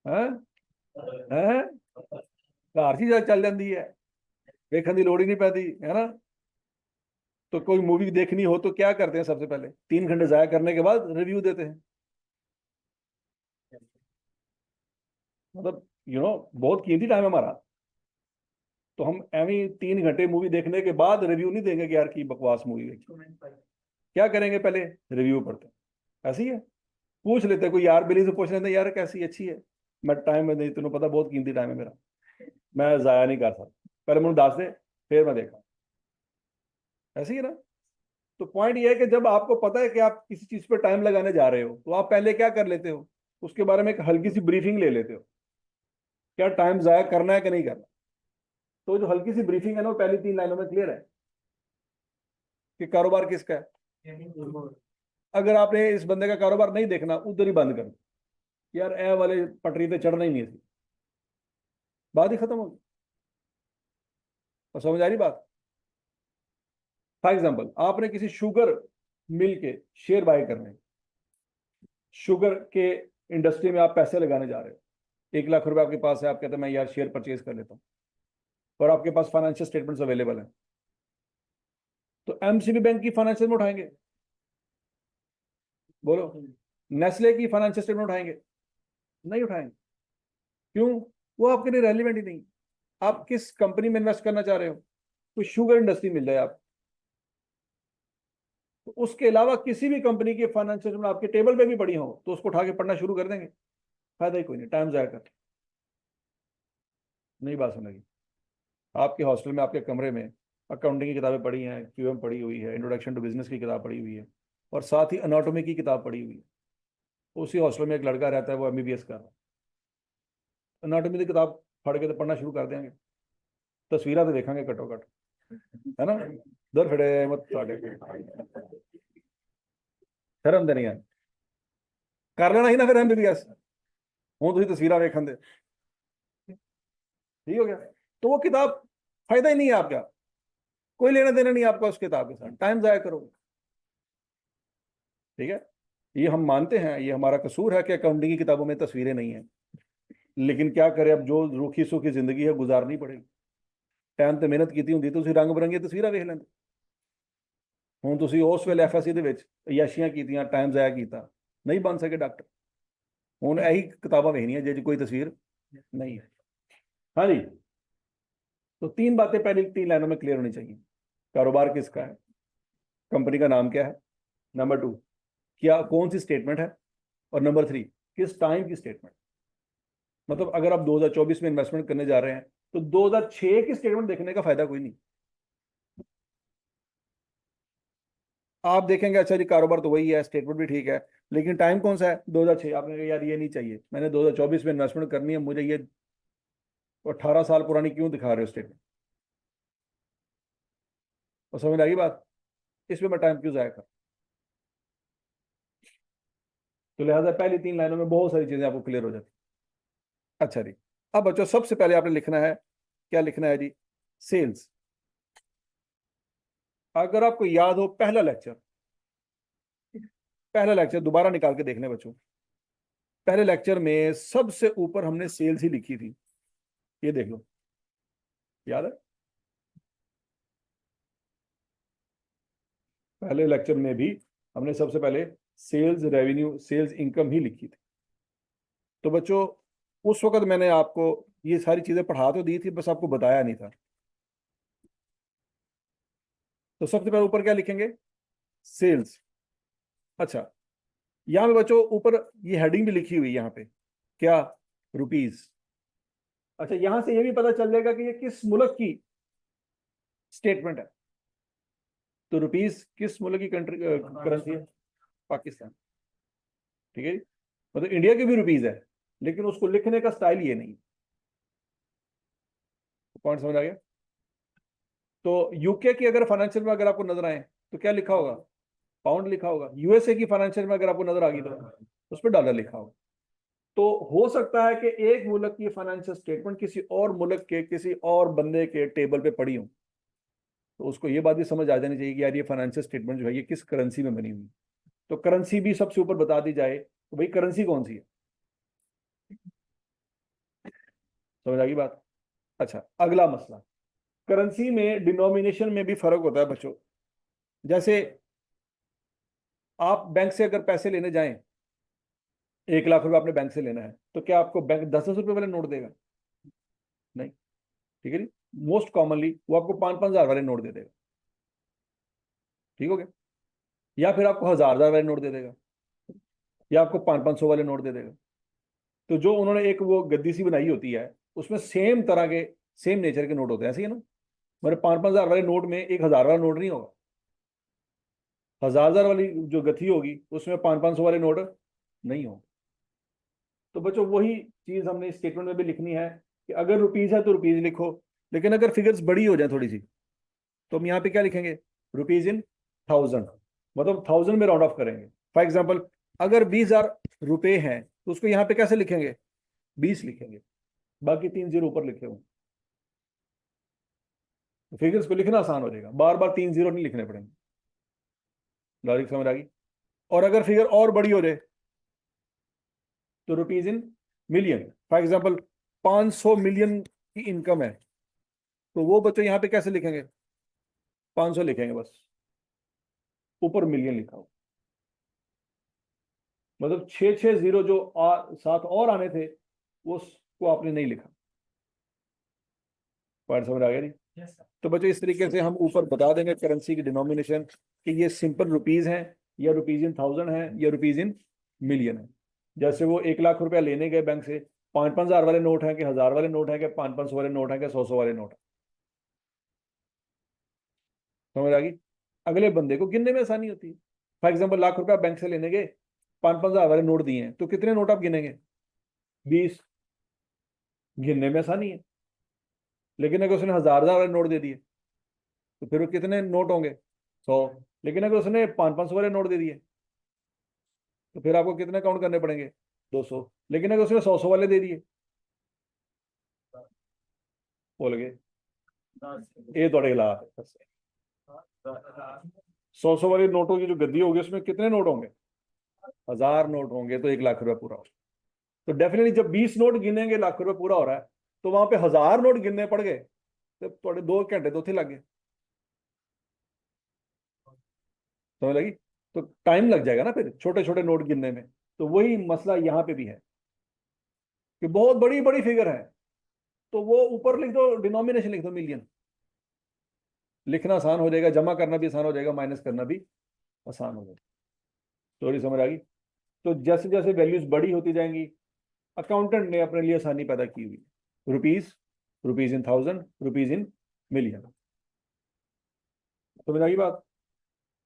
हैं? हैं? घर चीज चल जाती है, देखने की लोड़ ही नहीं पैती है ना। तो कोई मूवी देखनी हो तो क्या करते हैं, सबसे पहले 3 घंटे जाया करने के बाद रिव्यू देते हैं। मतलब बहुत कीमती टाइम है हमारा, तो हम एवं 3 घंटे मूवी देखने के बाद रिव्यू नहीं देंगे कि यार की बकवास मूवी देखी। क्या करेंगे, पहले रिव्यू पढ़ते हैं। ऐसी है, पूछ लेते हैं, कोई यार बिली से पूछ लेते हैं, यार कैसी, अच्छी है। मैं टाइम में नहीं, तुम्हें पता बहुत कीमती टाइम है मेरा, मैं जाया नहीं कर सकता, पहले मुझे दस दे, फिर मैं देखा। ऐसी है ना। तो पॉइंट ये है कि जब आपको पता है कि आप किसी चीज पर टाइम लगाने जा रहे हो, तो आप पहले क्या कर लेते हो, उसके बारे में एक हल्की सी ब्रीफिंग ले लेते हो, क्या टाइम जाया करना है कि नहीं करना। तो जो हल्की सी ब्रीफिंग है ना, वो पहली 3 लाइनों में क्लियर है कि कारोबार किसका है। अगर आपने इस बंदे का कारोबार नहीं देखना, उधर ही बंद कर दो, यार ए वाले पटरी पे चढ़ना ही नहीं थी, बात ही खत्म होगी। और समझ आ रही बात। फॉर एग्जाम्पल, आपने किसी शुगर मिल के शेयर बाय करने, शुगर के इंडस्ट्री में आप पैसे लगाने जा रहे हो, 1 लाख रुपए आपके पास है, आप कहते हैं मैं यार शेयर परचेज कर लेता हूँ, और आपके पास फाइनेंशियल स्टेटमेंट्स अवेलेबल हैं, तो एमसीबी बैंक की फाइनेंशियल में उठाएंगे, बोलो, नेस्ले की फाइनेंशियल स्टेटमेंट उठाएंगे? नहीं उठाएंगे। क्यों? वो आपके लिए रेलिवेंट ही नहीं। आप किस कंपनी में इन्वेस्ट करना चाह रहे हो, कोई शुगर इंडस्ट्री मिल जाए आप, तो उसके अलावा किसी भी कंपनी की फाइनेंशियल स्टेटमेंट आपके टेबल पे भी पड़ी हो, तो उसको उठा के पढ़ना शुरू कर देंगे, फायदा ही कोई नहीं, टाइम जाया कर। नहीं बात सुनेगी। आपके हॉस्टल में, आपके कमरे में अकाउंटिंग की किताबें पढ़ी हैं, क्यूएम पढ़ी हुई है, इंट्रोडक्शन टू बिजनेस की किताब पढ़ी हुई है, और साथ ही अनाटोमी की किताब पढ़ी हुई है। उसी हॉस्टल में एक लड़का रहता है, वो एमबीबीएस कर रहा है, अनाटोमी की किताब फाड़ के तो पढ़ना शुरू कर देंगे, तस्वीरें तो देखेंगे कटो कट, है ना। दर फड़े मत साढ़े शर्म देनी है, कर लेना ही ना फिर एमबीबीएस, हूँ तुम तस्वीरें वेखन दे, ठीक हो गया। तो वो किताब फायदा ही नहीं है आपका, कोई लेना देना नहीं आपका उस किताब के साथ, टाइम जाया करोगे। ठीक है, ये हम मानते हैं, ये हमारा कसूर है कि अकाउंटिंग की किताबों में तस्वीरें नहीं है, लेकिन क्या करें, अब जो रूखी सूखी जिंदगी है गुजारनी पड़ेगी। टाइम ਤੇ ਮਿਹਨਤ ਕੀਤੀ ਹੁੰਦੀ ਤੁਸੀਂ ਰੰਗ ਬਰੰਗੀਆਂ ਤਸਵੀਰਾਂ ਵੇਖ ਲੈਂਦੇ। ਹੁਣ ਤੁਸੀਂ ਉਸ ਵੇਲੇ ਐਫਐਸਸੀ ਦੇ ਵਿੱਚ ਅਯਾਸ਼ੀਆਂ ਕੀਤੀਆਂ, ਟਾਈਮ ਜ਼ਾਇਆ ਕੀਤਾ, ਨਹੀਂ ਬਣ ਸਕੇ ਡਾਕਟਰ। ਹੁਣ ਇਹੀ किताबें ਵੇਖਣੀਆਂ ਜੇ कोई तस्वीर नहीं है। हाँ जी, तो 3 बातें पहले 3 लाइनों में क्लियर होनी चाहिए। कारोबार किसका है, कंपनी का नाम क्या है, नंबर 2 क्या कौन सी स्टेटमेंट है, और नंबर 3 किस टाइम की स्टेटमेंट। मतलब अगर आप 2024 में इन्वेस्टमेंट करने जा रहे हैं, तो 2006 की स्टेटमेंट देखने का फायदा कोई नहीं। आप देखेंगे अच्छा जी कारोबार तो वही है, स्टेटमेंट भी ठीक है, लेकिन टाइम कौन सा है, 2006। आपने कहा यार ये नहीं चाहिए, मैंने 2024 में इन्वेस्टमेंट करनी है, मुझे ये 18 साल पुरानी क्यों दिखा रहे हो स्टेटमेंट। और समझ आ गई बात, इसमें मैं टाइम क्यों जाया कर। तो लिहाजा पहली 3 लाइनों में बहुत सारी चीजें आपको क्लियर हो जाती। अच्छा जी, अब बच्चों सबसे पहले आपने लिखना है, क्या लिखना है जी, सेल्स। अगर आपको याद हो पहला लेक्चर दोबारा निकाल के देखने बच्चों, पहले लेक्चर में सबसे ऊपर हमने सेल्स ही लिखी थी, ये देख लो, याद है। पहले लेक्चर में भी हमने सबसे पहले सेल्स रेवेन्यू, सेल्स इनकम ही लिखी थी। तो बच्चों उस वक्त मैंने आपको ये सारी चीजें पढ़ा तो दी थी, बस आपको बताया नहीं था। तो सबसे पहले ऊपर क्या लिखेंगे, सेल्स। अच्छा, यहां पे बच्चों ऊपर ये हेडिंग भी लिखी हुई, यहाँ पे क्या, रुपीज। अच्छा, यहां से ये भी पता चल जाएगा कि ये किस मुल्क की स्टेटमेंट है। तो रुपीज किस मुल्क की कंट्री करेंसी है, पाकिस्तान। ठीक है, मतलब इंडिया की भी रुपीज है, लेकिन उसको लिखने का स्टाइल ये नहीं। पॉइंट समझ आ गया। तो यूके की अगर फाइनेंशियल में अगर आपको नजर आए तो क्या लिखा होगा? पाउंड लिखा होगा। यूएसए की फाइनेंशियल में अगर आपको नजर आ गई तो उस पर डॉलर लिखा होगा। तो हो सकता है कि एक मुल्क की फाइनेंशियल स्टेटमेंट किसी और मुल्क के किसी और बंदे के टेबल पे पड़ी हो, तो उसको ये बात भी समझ आ जानी चाहिए कि यार ये फाइनेंशियल स्टेटमेंट जो है ये किस करेंसी में बनी हुई है। तो करेंसी भी सबसे ऊपर बता दी जाए तो भाई करेंसी कौन सी है। समझ आ गई बात? अच्छा, अगला मसला, करेंसी में डिनोमिनेशन में भी फर्क होता है बच्चों। जैसे आप बैंक से अगर पैसे लेने जाएं, 1 लाख रुपए आपने बैंक से लेना है, तो क्या आपको बैंक 10-10 रुपए वाले नोट देगा? नहीं। ठीक है जी। मोस्ट कॉमनली वो आपको 5-5 हजार वाले नोट दे देगा। ठीक हो गया? या फिर आपको 1000 1000 वाले नोट दे देगा, या आपको 500-500 वाले नोट दे देगा। तो जो उन्होंने एक वो गद्दी सी बनाई होती है उसमें सेम तरह के सेम नेचर के नोट होते हैं, ऐसे ही है ना। मेरे 5-5 हजार वाले नोट में 1 हजार वाला नोट नहीं होगा। 1000 1000 वाली जो गथी होगी उसमें 500-500 वाले नोट नहीं होंगे। तो बच्चों वही चीज हमने इस स्टेटमेंट में भी लिखनी है कि अगर रुपीज है तो रुपीज लिखो, लेकिन अगर फिगर्स बड़ी हो जाए थोड़ी सी तो हम यहाँ पे क्या लिखेंगे? रुपीज इन थाउजेंड, मतलब थाउजेंड में राउंड ऑफ करेंगे। फॉर एग्जाम्पल, अगर 20,000 रुपए हैं तो उसको यहाँ पे कैसे लिखेंगे? 20 लिखेंगे, बाकी 3 जीरो ऊपर लिखे होंगे। तो फिगर्स को लिखना आसान हो जाएगा, बार बार 3 जीरो नहीं लिखने पड़ेंगे। लॉजिक समझ आ गई? और अगर फिगर और बड़ी हो जाए तो rupees in million. For example 500 million की इनकम है, तो वो बच्चों यहाँ पे कैसे लिखेंगे? 500 लिखेंगे बस, ऊपर मिलियन लिखा हो। मतलब 6 6 जीरो जो साथ और आने थे वो उसको आपने नहीं लिखा। पॉइंट समझ आ गया नहीं? तो बच्चों इस तरीके से हम ऊपर बता देंगे करेंसी की डिनोमिनेशन कि ये सिंपल रुपीज हैं, या रुपीज इन थाउजेंड है, या रुपीज इन मिलियन है। जैसे वो 1 लाख रुपया लेने गए बैंक से, 5-5 हजार वाले नोट हैं कि 1000 वाले नोट हैं कि 500-500 वाले नोट हैं कि 100-100 वाले नोट हैं। समझ आ गई? अगले बंदे को गिनने में आसानी होती है। फॉर एग्जाम्पल, 1 लाख रुपया बैंक से लेने गए, 5-5 हजार वाले नोट दिए हैं, तो कितने नोट आप गिनेंगे? 20। गिनने में आसानी है। लेकिन अगर उसने 1000 1000 वाले नोट दे दिए तो फिर वो कितने नोट होंगे? 100। लेकिन अगर उसने 500-500 वाले नोट दे दिए तो फिर आपको कितने काउंट करने पड़ेंगे? 200। लेकिन अगर उसने 100-100 वाले दे दिए, बोल गए ये थोड़े खिलाफ है। 100-100 वाले नोटों की जो गद्दी होगी उसमें कितने नोट होंगे? 1000 नोट होंगे, तो 1 लाख रुपया पूरा हो। तो डेफिनेटली जब 20 नोट गिनेंगे 1 लाख रुपया पूरा हो रहा है, तो वहां पे 1000 नोट गिनने पड़ गए तो थोड़े 2 घंटे तो थे लग गए। समझ लगी? तो टाइम लग जाएगा ना फिर छोटे छोटे नोट गिनने में। तो वही मसला यहाँ पे भी है कि बहुत बड़ी बड़ी फिगर है, तो वो ऊपर लिख दो, डिनोमिनेशन लिख दो मिलियन, लिखना आसान हो जाएगा, जमा करना भी आसान हो जाएगा, माइनस करना भी आसान हो जाएगा। स्टोरी समझ आ गई? तो जैसे जैसे वैल्यूज बड़ी होती जाएंगी, अकाउंटेंट ने अपने लिए आसानी पैदा की हुई। Rupees, rupees in thousand, rupees in million. समझ आ गई बात?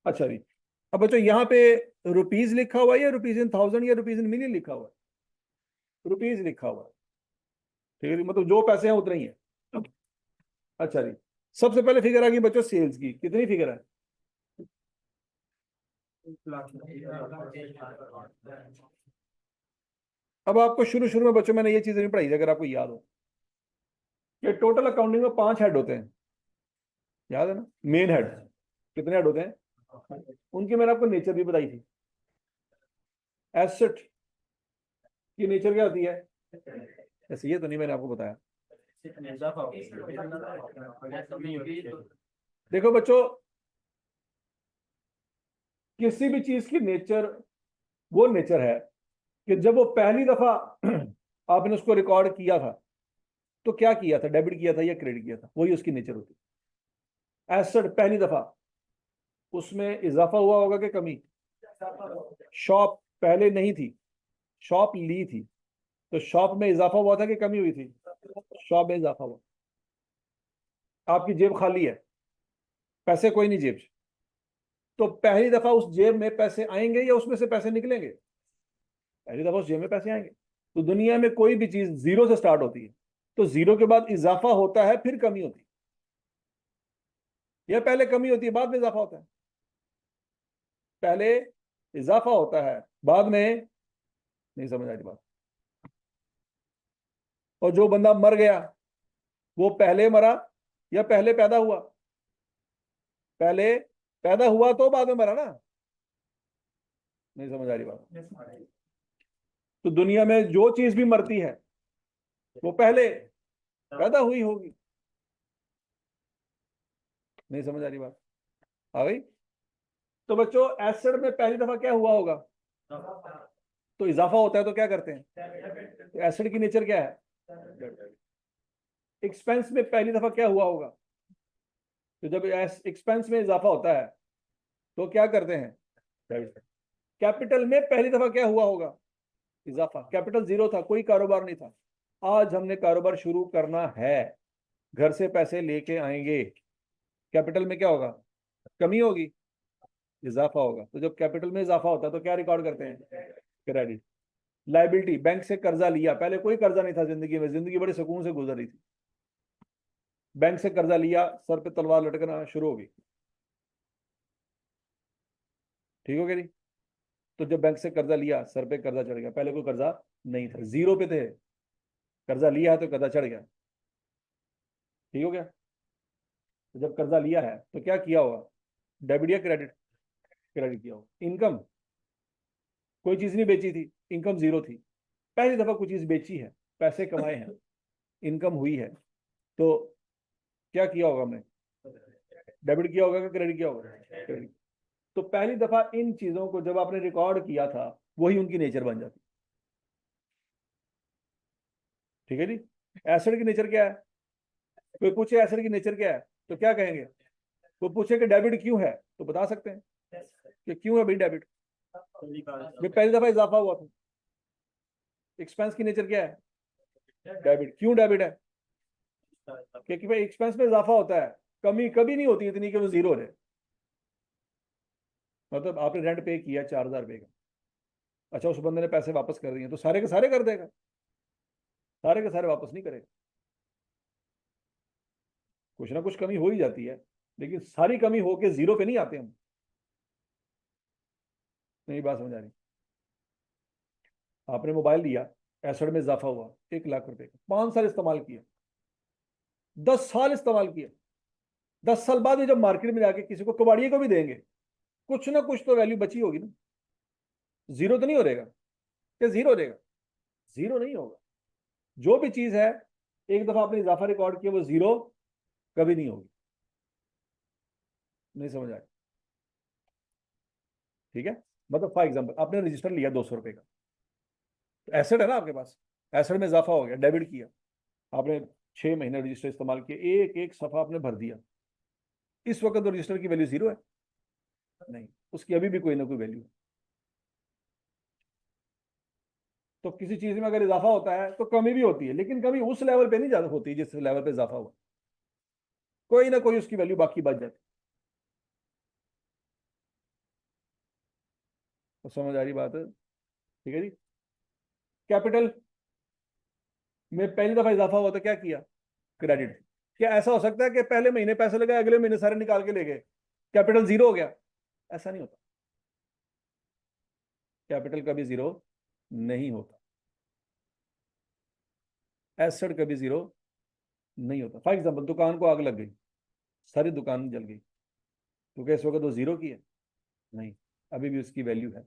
अच्छा जी। अब बच्चों यहाँ पे रुपीज लिखा हुआ है या रुपीज इन थाउजेंड या रुपीज इन मिलियन लिखा हुआ है? रुपीज लिखा हुआ है। ठीक है जी, मतलब जो पैसे हैं उतने ही है। अच्छा जी। सबसे पहले फिगर आ गई बच्चों सेल्स की, कितनी फिगर है? अब आपको शुरू शुरू में बच्चों मैंने ये चीजें नहीं पढ़ाई थी, अगर आपको याद हो कि टोटल अकाउंटिंग में 5 हेड होते हैं। याद है ना? मेन हेड कितने हेड होते हैं? उनकी मैंने आपको नेचर भी बताई थी। एसेट की नेचर क्या होती है? ऐसे ये तो नहीं मैंने आपको बताया। देखो बच्चों, किसी भी चीज की नेचर वो नेचर है कि जब वो पहली दफा आपने उसको रिकॉर्ड किया था तो क्या किया था? डेबिट किया था या क्रेडिट किया था? वही उसकी नेचर होती है। एसेट पहली दफा, उसमें इजाफा हुआ होगा कि कमी? शॉप पहले नहीं थी, शॉप ली थी, तो शॉप में इजाफा हुआ था कि कमी हुई थी? शॉप में इजाफा हुआ। आपकी जेब खाली है, पैसे कोई नहीं जेब, तो पहली दफा उस जेब में पैसे आएंगे या उसमें से पैसे निकलेंगे? पहली दफा उस जेब में पैसे आएंगे। तो दुनिया में कोई भी चीज जीरो से स्टार्ट होती है, तो जीरो के बाद इजाफा होता है, फिर कमी होती है। या पहले कमी होती है बाद में इजाफा होता है? पहले इजाफा होता है बाद में नहीं समझ आ रही बात। और जो बंदा मर गया वो पहले मरा या पहले पैदा हुआ? पहले पैदा हुआ तो बाद में मरा ना। नहीं समझ आ रही बात। तो दुनिया में जो चीज भी मरती है वो पहले पैदा हुई होगी। नहीं समझ आ रही बात? आ गई? तो बच्चों एसिड में पहली दफा क्या हुआ होगा? तो इजाफा होता है तो क्या करते हैं? तो एसिड की नेचर क्या है? एक्सपेंस में पहली दफा क्या हुआ होगा? तो जब एक्सपेंस में इजाफा होता है तो क्या करते हैं? कैपिटल में पहली दफा क्या हुआ होगा? इजाफा। कैपिटल 0 था, कोई कारोबार नहीं था। आज हमने कारोबार शुरू करना है, घर से पैसे लेके आएंगे, कैपिटल में क्या होगा? कमी होगी, इजाफा होगा। तो जब कैपिटल में इजाफा होता है तो क्या रिकॉर्ड करते हैं? क्रेडिट। लाइबिलिटी, बैंक से कर्जा लिया, पहले कोई कर्जा नहीं था जिंदगी में, जिंदगी बड़े सुकून से गुजर रही थी। बैंक से कर्जा लिया, सर पे तलवार लटकना शुरू हो गई। ठीक हो गया जी? तो जब बैंक से कर्जा लिया, सर पे कर्जा चढ़ गया, पहले कोई कर्जा नहीं था, 0 पे थे, कर्जा लिया है तो कर्जा चढ़ गया। ठीक हो गया? तो जब कर्जा लिया है तो क्या किया होगा? डेबिट या क्रेडिट? क्रेडिट किया होगा। इनकम, कोई चीज नहीं बेची थी, इनकम 0 थी, पहली दफा कोई चीज बेची है, पैसे कमाए हैं, इनकम हुई है, तो क्या किया होगा हमने? डेबिट किया होगा कि क्रेडिट किया होगा? क्रेडिट। तो पहली दफा इन चीजों को जब आपने रिकॉर्ड किया था वही उनकी नेचर बन जाती। ठीक है जी? एसिड की नेचर क्या है? कोई पूछे एसिड की नेचर क्या है तो क्या कहेंगे? वो पूछे कि डेबिट क्यों है तो बता सकते हैं कि क्यों है भाई डेबिट? ये पहली दफा इजाफा हुआ था। एक्सपेंस की नेचर क्या है? डेबिट। क्यों डेबिट है? क्योंकि भाई एक्सपेंस में इजाफा होता है, कमी कभी नहीं होती इतनी कि वो 0 रहे। मतलब आपने रेंट पे किया 4,000 रुपए का, अच्छा उस बंदे ने पैसे वापस कर दिए तो सारे के सारे कर देगा? सारे के सारे वापस नहीं करेगा, कुछ ना कुछ कमी हो ही जाती है, लेकिन सारी कमी होके 0 पे नहीं आते हम। नहीं बात समझ आ रही? आपने मोबाइल लिया, एसिड में इजाफा हुआ, 1 लाख रुपए का, 5 साल इस्तेमाल किया, 10 साल इस्तेमाल किया, 10 साल बाद में जब मार्केट में जाके किसी को कबाड़िए को भी देंगे, कुछ ना कुछ तो वैल्यू बची होगी ना। 0 तो नहीं हो रहेगा? क्या 0 हो जाएगा? 0 नहीं होगा। जो भी चीज है एक दफा आपने इजाफा रिकॉर्ड किया वो 0 कभी नहीं होगी। नहीं समझ आया? ठीक है? मतलब फॉर एग्जाम्पल आपने रजिस्टर लिया 200 रुपए का, तो एसेट है ना आपके पास, एसेट में इजाफा हो गया, डेबिट किया आपने, 6 महीने रजिस्टर इस्तेमाल किया, एक एक सफा आपने भर दिया, इस वक्त तो रजिस्टर की वैल्यू 0 है? नहीं, उसकी अभी भी कोई ना कोई वैल्यू है। तो किसी चीज में अगर इजाफा होता है तो कमी भी होती है, लेकिन कमी उस लेवल पे नहीं ज्यादा होती जिस लेवल पे इजाफा हुआ, कोई ना कोई उसकी वैल्यू बाकी बच जाती। तो समझ आ रही बात है? ठीक है जी? कैपिटल में पहली दफा इजाफा हुआ तो क्या किया? क्रेडिट। क्या ऐसा हो सकता है कि पहले महीने पैसे लगाए, अगले महीने सारे निकाल के ले गए, कैपिटल 0 हो गया? ऐसा नहीं होता, कैपिटल कभी 0 नहीं होता, एसेट कभी 0 नहीं होता। फॉर एग्जाम्पल दुकान को आग लग गई, सारी दुकान जल गई, तो क्या इस वक्त वो 0 की है? नहीं, अभी भी उसकी वैल्यू है।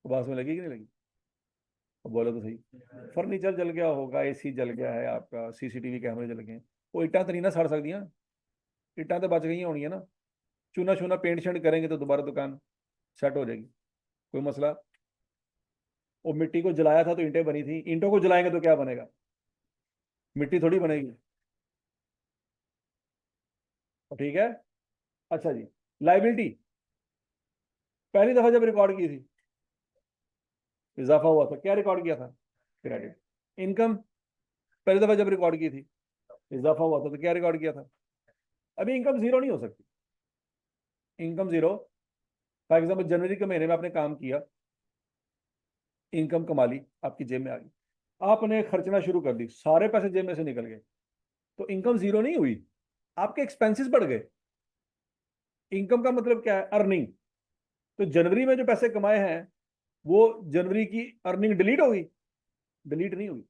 तो बात में लगी कि नहीं लगी? बोलो तो सही। फर्नीचर जल गया होगा, एसी जल गया है आपका, सीसीटीवी कैमरे जल गए, वो इट्टा तो नहीं ना सड़ सकती? इट्टा तो बच गई होनी है ना, चूना चूना पेंट शेंट करेंगे तो दोबारा दुकान सेट हो जाएगी, कोई मसला। वो मिट्टी को जलाया था तो ईंटें बनी थी, ईंटों को जलाएंगे तो क्या बनेगा? मिट्टी थोड़ी बनेगी। तो ठीक है। अच्छा जी, लाइबिलिटी पहली दफा जब रिकॉर्ड की थी इजाफा हुआ था, क्या रिकॉर्ड किया था? क्रेडिट। इनकम पहली दफा जब रिकॉर्ड की थी इजाफा हुआ था तो क्या रिकॉर्ड किया था? अभी इनकम 0 नहीं हो सकती। इनकम 0, फॉर एग्जाम्पल जनवरी के महीने में आपने काम किया, इनकम कमा ली, आपकी जेब में आ गई, आपने खर्चना शुरू कर दी, सारे पैसे जेब में से निकल गए, तो इनकम जीरो नहीं हुई, आपके एक्सपेंसेस बढ़ गए। इनकम का मतलब क्या है? अर्निंग। तो जनवरी में जो पैसे कमाए हैं वो जनवरी की अर्निंग डिलीट होगी? डिलीट नहीं हुई,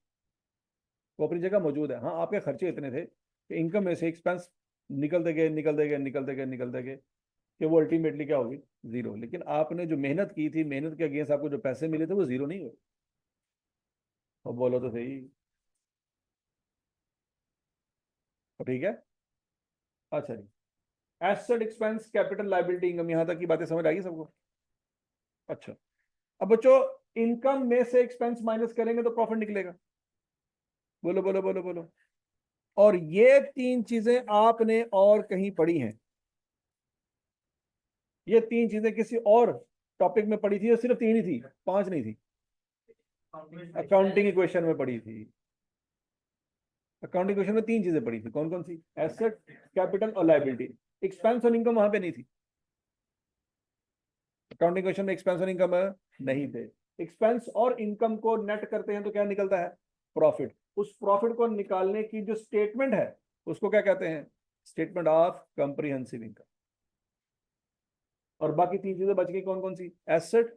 वो अपनी जगह मौजूद है। हाँ, आपके खर्चे इतने थे कि इनकम में से एक्सपेंस निकलते गए निकलते गए निकलते गए निकलते गए कि वो अल्टीमेटली क्या होगी? जीरो। लेकिन आपने जो मेहनत की थी, मेहनत के अगेंस्ट आपको जो पैसे मिले थे वो जीरो नहीं हुए। और बोलो तो सही। तो ठीक है। अच्छा जी, asset, expense, capital, liability, income, यहां तक की बातें समझ आ गई सबको? अच्छा, अब बच्चों इनकम में से एक्सपेंस माइनस करेंगे तो प्रॉफिट निकलेगा। बोलो बोलो बोलो बोलो। और ये तीन चीजें आपने और कहीं पढ़ी हैं? ये तीन चीजें किसी और टॉपिक में पढ़ी थी? या सिर्फ तीन ही थी, पांच नहीं थी? अकाउंटिंग इक्वेशन में पढ़ी थी। अकाउंटिंग इक्वेशन में तीन चीजें पढ़ी थी, कौन कौन सी? एसेट, कैपिटल और लायबिलिटी। एक्सपेंस और इनकम वहां पे नहीं थी। अकाउंटिंग इक्वेशन में एक्सपेंस और इनकम नहीं थे। एक्सपेंस और इनकम को नेट करते हैं तो क्या निकलता है? प्रॉफिट। उस प्रॉफिट को निकालने की जो स्टेटमेंट है उसको क्या कहते हैं? Statement of comprehensive income. और बाकी तीन चीजें बच गई, कौन कौन सी? एसेट,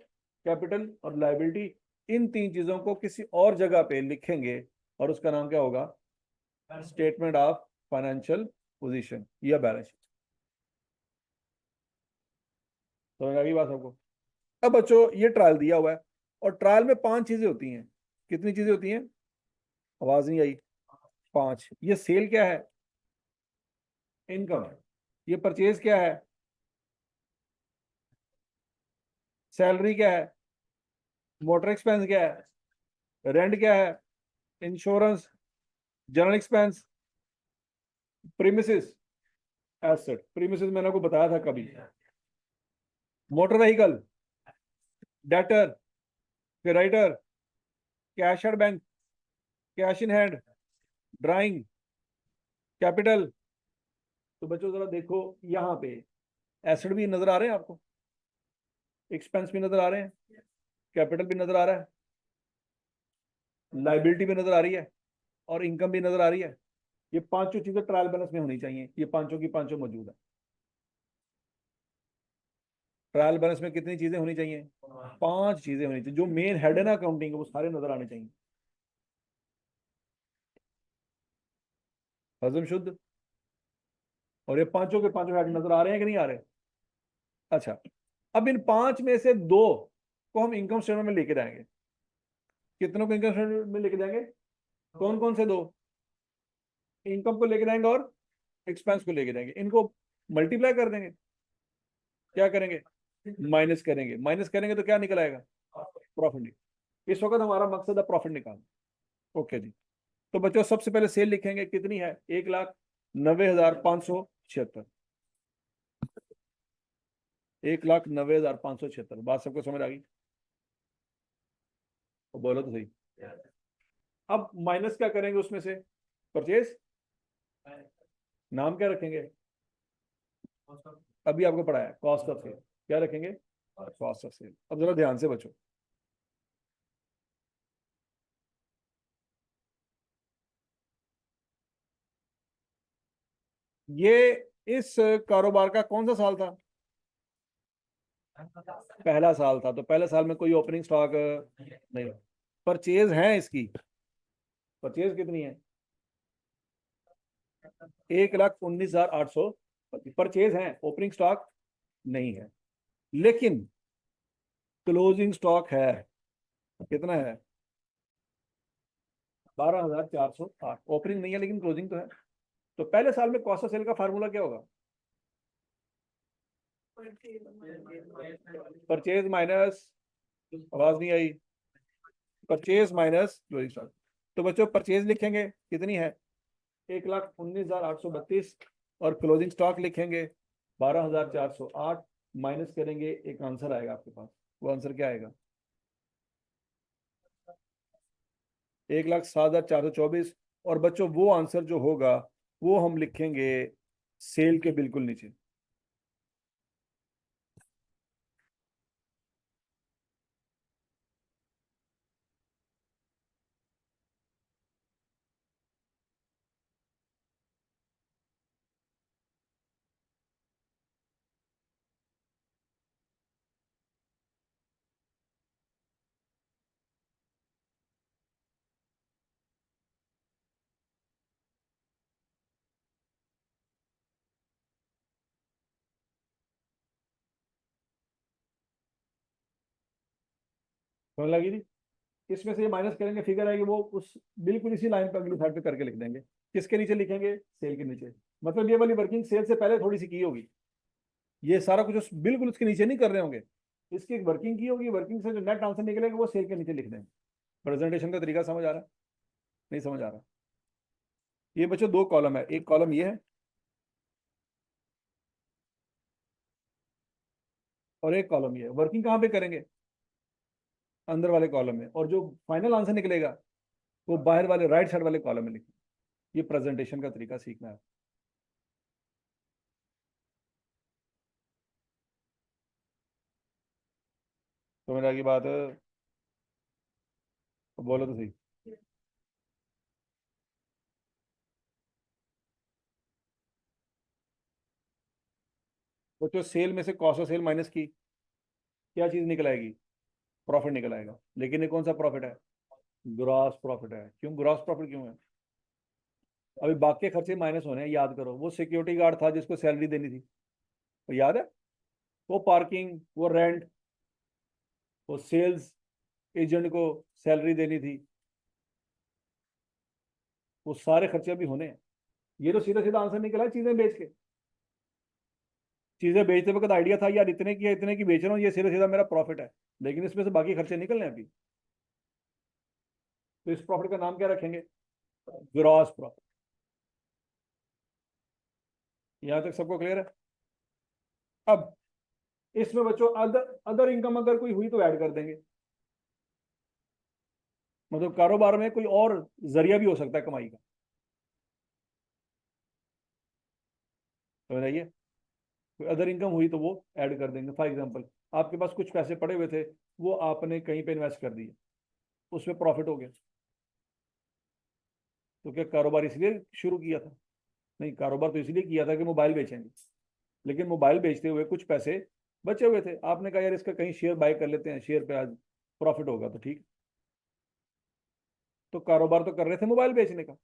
कैपिटल और लायबिलिटी। इन तीन चीजों को किसी और जगह पे लिखेंगे और उसका नाम क्या होगा? स्टेटमेंट ऑफ फाइनेंशियल पोजीशन या बैलेंस शीट। समझ आ गई बात सबको? अब बच्चों ये ट्रायल दिया हुआ है और ट्रायल में पांच चीजें होती हैं। कितनी चीजें होती हैं? आवाज नहीं आई। पांच। ये सेल क्या है? इनकम है। ये परचेज क्या है? सैलरी क्या है? मोटर एक्सपेंस क्या है? रेंट क्या है? Insurance, general expense, premises, asset. Premises मैंने आपको बताया था कभी। Motor vehicle, debtor, creditor, cash at bank, cash in hand, drawing, capital. तो बच्चों जरा देखो यहाँ पे, एसेट भी नजर आ रहे हैं आपको, एक्सपेंस भी नजर आ रहे हैं, कैपिटल भी नजर आ रहा है, लाइबिलिटी भी नजर आ रही है और इनकम भी नजर आ रही है। ये पांचों चीजें ट्रायल बैलेंस में होनी चाहिए। ये पांचों की पांचों मौजूद है। ट्रायल बैलेंस में कितनी चीजें होनी चाहिए? पांच चीजें होनी चाहिए। जो मेन हेड है ना अकाउंटिंग, वो सारे नजर आने चाहिए। हजम शुद्ध। और ये पांचों के पांचों हेड नजर आ रहे हैं कि नहीं आ रहे? अच्छा, अब इन पांच में से दो को हम इनकम स्टेटमेंट में लेके जाएंगे। कितनों को इनकम स्टेटमेंट में लेके जाएंगे? कौन कौन से दो? इनकम को लेके जाएंगे और एक्सपेंस को लेके जाएंगे। इनको मल्टीप्लाई कर देंगे। क्या करेंगे? माइनस करेंगे। माइनस करेंगे तो क्या निकल आएगा? प्रॉफिट निकल। इस वक्त हमारा मकसद है प्रॉफिट निकालना। ओके जी। तो बच्चों सबसे पहले सेल लिखेंगे, कितनी है? 1,90,576। 1,90,576। बात सबको समझ आ गई? तो बोलो तो सही। अब माइनस क्या करेंगे उसमें से? परचेज। नाम क्या रखेंगे? अभी आपको पढ़ा है, कॉस्ट ऑफ सेल। क्या रखेंगे? Cost of sale. अब जरा ध्यान से बचो। ये इस कारोबार का कौन सा साल था? पहला साल था। तो पहले साल में कोई ओपनिंग स्टॉक नहीं। परचेज है इसकी। परचेज कितनी है? 1,19,800। परचेज है, ओपनिंग स्टॉक नहीं है। लेकिन क्लोजिंग स्टॉक है। कितना है? 12,408। ओपनिंग नहीं है लेकिन क्लोजिंग तो है। तो पहले साल में कॉस्ट ऑफ सेल का फार्मूला क्या होगा? परचेज माइनस, आवाज नहीं आई, परचेज माइनस क्लोजिंग स्टॉक। तो बच्चों परचेज लिखेंगे, कितनी है? 1,19,832। और क्लोजिंग स्टॉक लिखेंगे 12,408। माइनस करेंगे, एक आंसर आएगा आपके पास। वो आंसर क्या आएगा? 1,07,424। और बच्चों वो आंसर जो होगा वो हम लिखेंगे सेल के बिल्कुल नीचे। समझ लगी थी? इसमें से ये माइनस करेंगे, फिगर आएगी वो उस बिल्कुल इसी लाइन पर अगली साइड पे करके लिख देंगे। किसके नीचे लिखेंगे? सेल के नीचे। मतलब ये वाली वर्किंग सेल से पहले थोड़ी सी की होगी, ये सारा कुछ बिल्कुल उसके नीचे नहीं कर रहे होंगे, इसकी एक वर्किंग की होगी, वर्किंग से जो नेट आंसर निकलेगा वो सेल के नीचे लिख देंगे। प्रेजेंटेशन का तरीका समझ आ रहा है? नहीं समझ आ रहा? ये बच्चों दो कॉलम है, एक कॉलम ये है और एक कॉलम ये है। वर्किंग कहाँ पे करेंगे? अंदर वाले कॉलम में, और जो फाइनल आंसर निकलेगा वो बाहर वाले राइट साइड वाले कॉलम में लिखेंगे। ये प्रेजेंटेशन का तरीका सीखना है। तो मेरा की बात बोलो तो सही। बच्चों सेल में से कॉस्ट ऑफ सेल माइनस की क्या चीज निकल आएगी? प्रॉफिट निकल आएगा। लेकिन ये कौन सा प्रॉफिट है? ग्रॉस प्रॉफिट है। क्यों ग्रॉस प्रॉफिट क्यों है? अभी बाकी खर्चे माइनस होने हैं, याद करो। वो सिक्योरिटी गार्ड था जिसको सैलरी देनी थी, वो याद है? वो पार्किंग, वो रेंट, वो सेल्स एजेंट को सैलरी देनी थी, वो सारे खर्चे अभी होने हैं। ये तो सीधा सीधा आंसर निकला है चीजें बेच के। चीजें बेचते वक्त आइडिया था यार इतने की है, इतने की बेच रहा हूँ, ये सीधा सीधा मेरा प्रॉफिट है, लेकिन इसमें से बाकी खर्चे निकलने हैं अभी। तो इस प्रॉफिट का नाम क्या रखेंगे? Gross profit. यहां तक सबको क्लियर है? अब इसमें बच्चों अदर अदर इनकम अगर कोई हुई तो ऐड कर देंगे। मतलब कारोबार में कोई और जरिया भी हो सकता है कमाई का, समझ आइए? कोई अदर इनकम हुई तो वो ऐड कर देंगे। फॉर एग्जांपल, आपके पास कुछ पैसे पड़े हुए थे, वो आपने कहीं पे इन्वेस्ट कर दिए, उसमें प्रॉफिट हो गया, तो क्या कारोबार इसलिए शुरू किया था? नहीं, कारोबार तो इसलिए किया था कि मोबाइल बेचेंगे, लेकिन मोबाइल बेचते हुए कुछ पैसे बचे हुए थे, आपने कहा यार इसका कहीं शेयर बाय कर लेते हैं, शेयर पे आज प्रॉफिट होगा तो ठीक। तो कारोबार तो कर रहे थे मोबाइल बेचने का,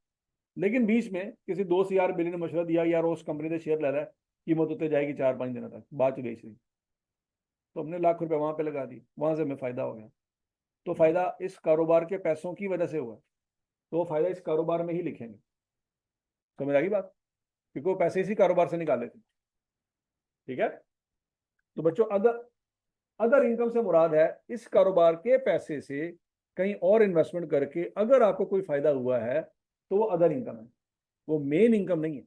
लेकिन बीच में किसी दोस्त यार बिल्ली ने मशवरा दिया यार उस कंपनी से शेयर ले रहा है, कीमत उतने जाएगी 4-5 दिन तक, बाद में बेच रही, तो हमने लाख रुपए वहां पे लगा दी, वहां से हमें फायदा हो गया। तो फायदा इस कारोबार के पैसों की वजह से हुआ, तो वो फायदा इस कारोबार में ही लिखेंगे। समझ आ गई बात? क्योंकि वो पैसे इसी कारोबार से निकाले थे। ठीक है? तो बच्चों अदर अदर इनकम से मुराद है इस कारोबार के पैसे से कहीं और इन्वेस्टमेंट करके अगर आपको कोई फायदा हुआ है तो वो अदर इनकम है, वो मेन इनकम नहीं है।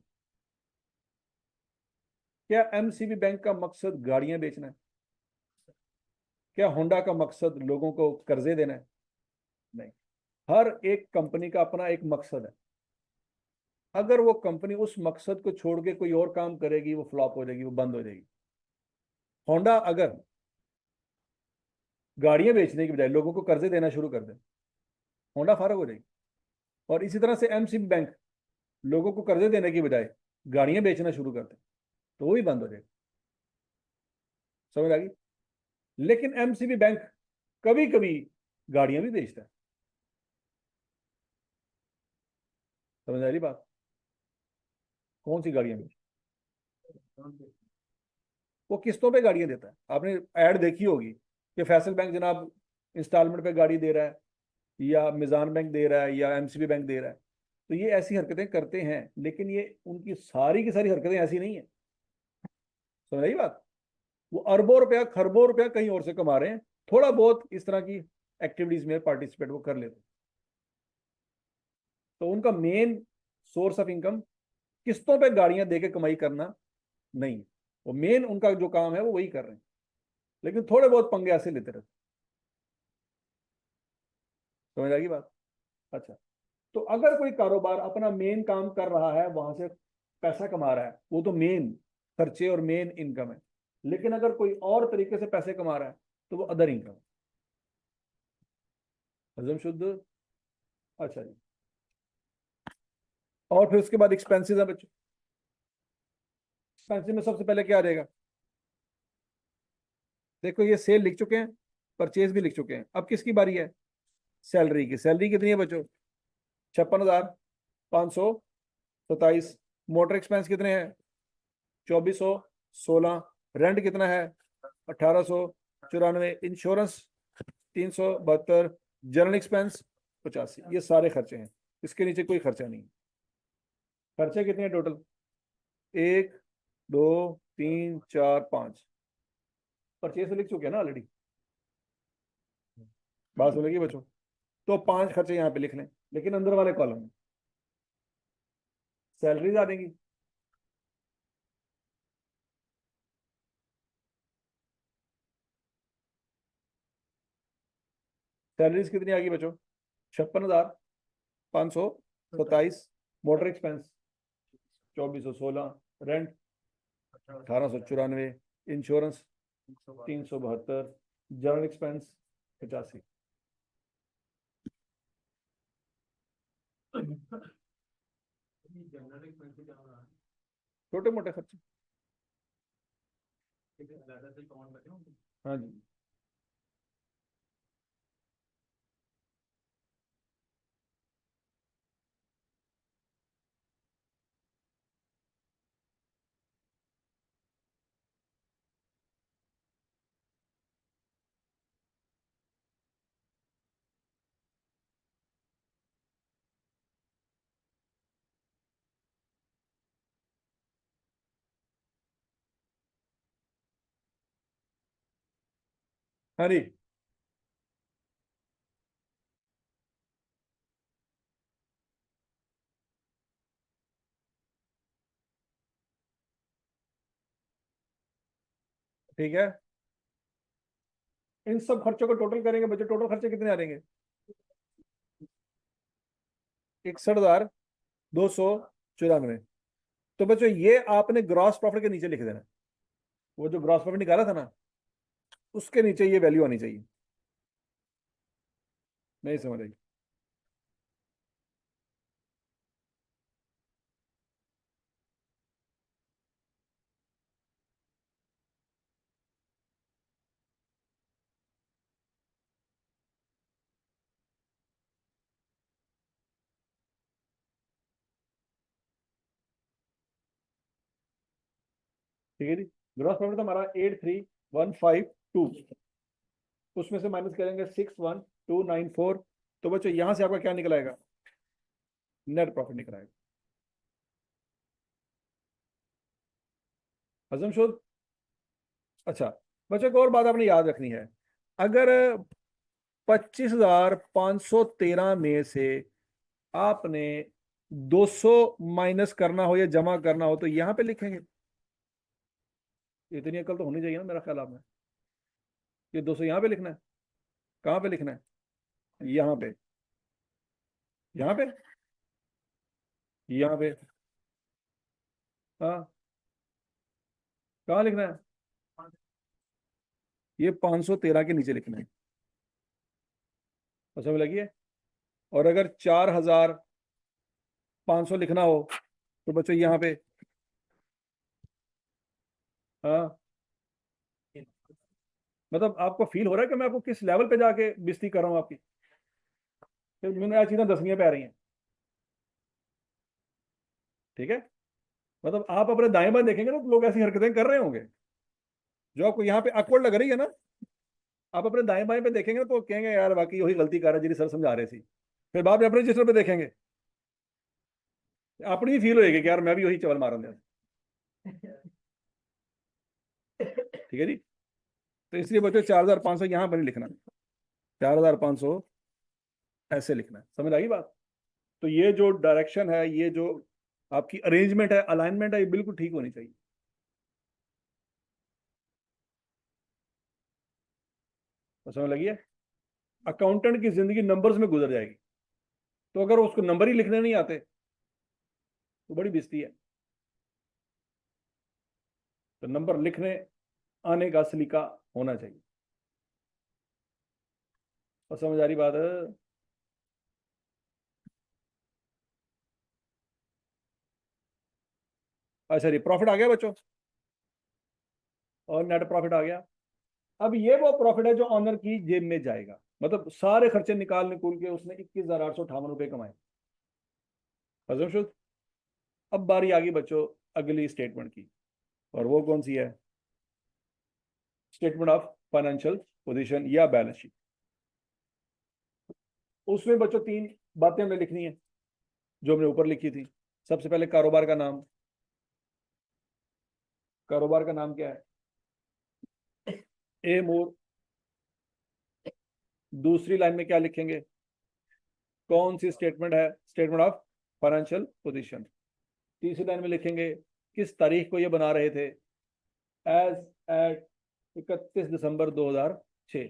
क्या एमसीबी बैंक का मकसद गाड़ियां बेचना है? क्या होंडा का मकसद लोगों को कर्जे देना है? नहीं। हर एक कंपनी का अपना एक मकसद है। अगर वो कंपनी उस मकसद को छोड़ के कोई और काम करेगी वो फ्लॉप हो जाएगी, वो बंद हो जाएगी। होंडा अगर गाड़ियां बेचने की बजाय लोगों को कर्जे देना शुरू कर दे, होंडा फारग हो जाएगी। और इसी तरह से एमसीबी बैंक लोगों को कर्जे देने की बजाय गाड़ियां बेचना शुरू कर दे तो वो भी बंद हो जाएगा। समझ आ गई? लेकिन एमसीबी बैंक कभी कभी गाड़ियां भी बेचता है। समझ आ रही बात? कौन सी गाड़ियां बेच? वो किस्तों पे गाड़ियां देता है। आपने ऐड देखी होगी कि फैसल बैंक जनाब इंस्टॉलमेंट पे गाड़ी दे रहा है, या मिजान बैंक दे रहा है, या एमसीबी बैंक दे रहा है। तो ये ऐसी हरकतें करते हैं, लेकिन ये उनकी सारी की सारी हरकतें ऐसी नहीं है। समझ आई बात? वो अरबों रुपया खरबों रुपया कहीं और से कमा रहे हैं, थोड़ा बहुत इस तरह की एक्टिविटीज में पार्टिसिपेट वो कर लेते हैं। तो उनका मेन सोर्स ऑफ इनकम किस्तों पे गाड़ियां देके कमाई करना नहीं है। वो मेन उनका जो काम है वो वही कर रहे हैं, लेकिन थोड़े बहुत पंगे ऐसे लेते रहते। समझ आ गई बात? अच्छा, तो अगर कोई कारोबार अपना मेन काम कर रहा है, वहां से पैसा कमा रहा है, वो तो मेन खर्चे और मेन इनकम है। लेकिन अगर कोई और तरीके से पैसे कमा रहा है तो वो अदर इनकम है। हजम शुद्ध? अच्छा जी। और फिर उसके बाद एक्सपेंसेस है बच्चों। एक्सपेंसिव में सबसे पहले क्या आ जाएगा? देखो ये सेल लिख चुके हैं, परचेज भी लिख चुके हैं, अब किसकी बारी है? सैलरी की। सैलरी कितनी है बच्चों? 56,527। मोटर एक्सपेंस कितने हैं? 2,416। रेंट कितना है? 1,894। इंश्योरेंस 372, जनरल एक्सपेंस 85, ये सारे खर्चे हैं, इसके नीचे कोई खर्चा नहीं। खर्चे कितने हैं टोटल? 1 2 3 4 5। परचेस लिख चुके हैं ना ऑलरेडी, बात सुनेगी बच्चों। तो 5 खर्चे यहाँ पे लिख लें, लेकिन अंदर वाले कॉलम में सैलरीज आ देंगी। सैलरीज कितनी आ गई बच्चों? 56,527। Motor expense 2416, rent 1894, insurance 372, general expense 85। छोटे मोटे खर्चे। हाँ जी। हाँ जी, ठीक है। इन सब खर्चों को टोटल करेंगे बच्चों, टोटल खर्चे कितने आ रहेंगे? 61,294। तो बच्चों ये आपने ग्रॉस प्रॉफिट के नीचे लिख देना, वो जो ग्रॉस प्रॉफिट निकाला था ना, उसके नीचे ये वैल्यू आनी चाहिए। नहीं समझ आई? ठीक है जी। ग्रॉस प्रॉफिट तो हमारा 83,152, उसमें से माइनस करेंगे 61,294। तो बच्चों यहां से आपका क्या निकल आएगा? नेट प्रॉफिट निकल आएगा। हजम शुद्ध। अच्छा बच्चों, एक और बात आपने याद रखनी है। अगर 25,513 में से आपने 200 माइनस करना हो या जमा करना हो, तो यहां पे लिखेंगे। इतनी अकल तो होनी चाहिए ना मेरा ख्याल आप में। ये 200 यहाँ पे लिखना है। कहाँ पे लिखना है? यहाँ पे, यहाँ पे, यहाँ पे। हाँ, कहाँ लिखना है? ये 513 के नीचे लिखना है। और समझ लगी है? और अगर 4,500 लिखना हो तो बच्चों यहाँ पे। हाँ, मतलब आपको फील हो रहा है कि मैं आपको किस लेवल पे जाके बेइज्जती कर रहा हूँ आपकी? तो मैंने आज चीज़ें 10वीं पे आ रही हैं। ठीक है, मतलब आप अपने दाएं बाएं देखेंगे ना तो लोग ऐसी हरकतें कर रहे होंगे जो आपको यहाँ पे awkward लग रही है ना। आप अपने दाएं बाएं पे देखेंगे ना तो कहेंगे यार बाकी वही गलती कर रहा है जी, सर समझा रहे थे। फिर बाद में अपने रजिस्टर पे देखेंगे, अपनी ही फील होएगी कि यार मैं भी वही चवल मार रहा था। ठीक है जी। तो इसलिए बच्चों 4,500 यहाँ पर नहीं लिखना, 4,500 ऐसे लिखना है। समझ आ गई बात? तो ये जो डायरेक्शन है, ये जो आपकी अरेंजमेंट है, अलाइनमेंट है, ये बिल्कुल ठीक होनी चाहिए। तो समझ लगी है? अकाउंटेंट की जिंदगी नंबर्स में गुजर जाएगी, तो अगर उसको नंबर ही लिखने नहीं आते तो बड़ी बेइज्जती है। तो नंबर लिखने आने का सलीका होना चाहिए। और समझ आ रही बात है? अच्छा जी, प्रॉफिट आ गया बच्चों, और नेट प्रॉफिट आ गया। अब ये वो प्रॉफिट है जो ऑनर की जेब में जाएगा, मतलब सारे खर्चे निकाल के उसने 21,858 रुपए कमाए। हजम शुद्ध। अब बारी आ गई बच्चों अगली स्टेटमेंट की, और वो कौन सी है? स्टेटमेंट ऑफ फाइनेंशियल पोजीशन या बैलेंस शीट। उसमें बच्चों तीन बातें हमें लिखनी है जो हमने ऊपर लिखी थी। सबसे पहले कारोबार का नाम। कारोबार का नाम क्या है? ए मोर। दूसरी लाइन में क्या लिखेंगे? कौन सी स्टेटमेंट है? Statement of financial position. तीसरी लाइन में लिखेंगे किस तारीख को ये बना रहे थे? As eight 31 December 2006।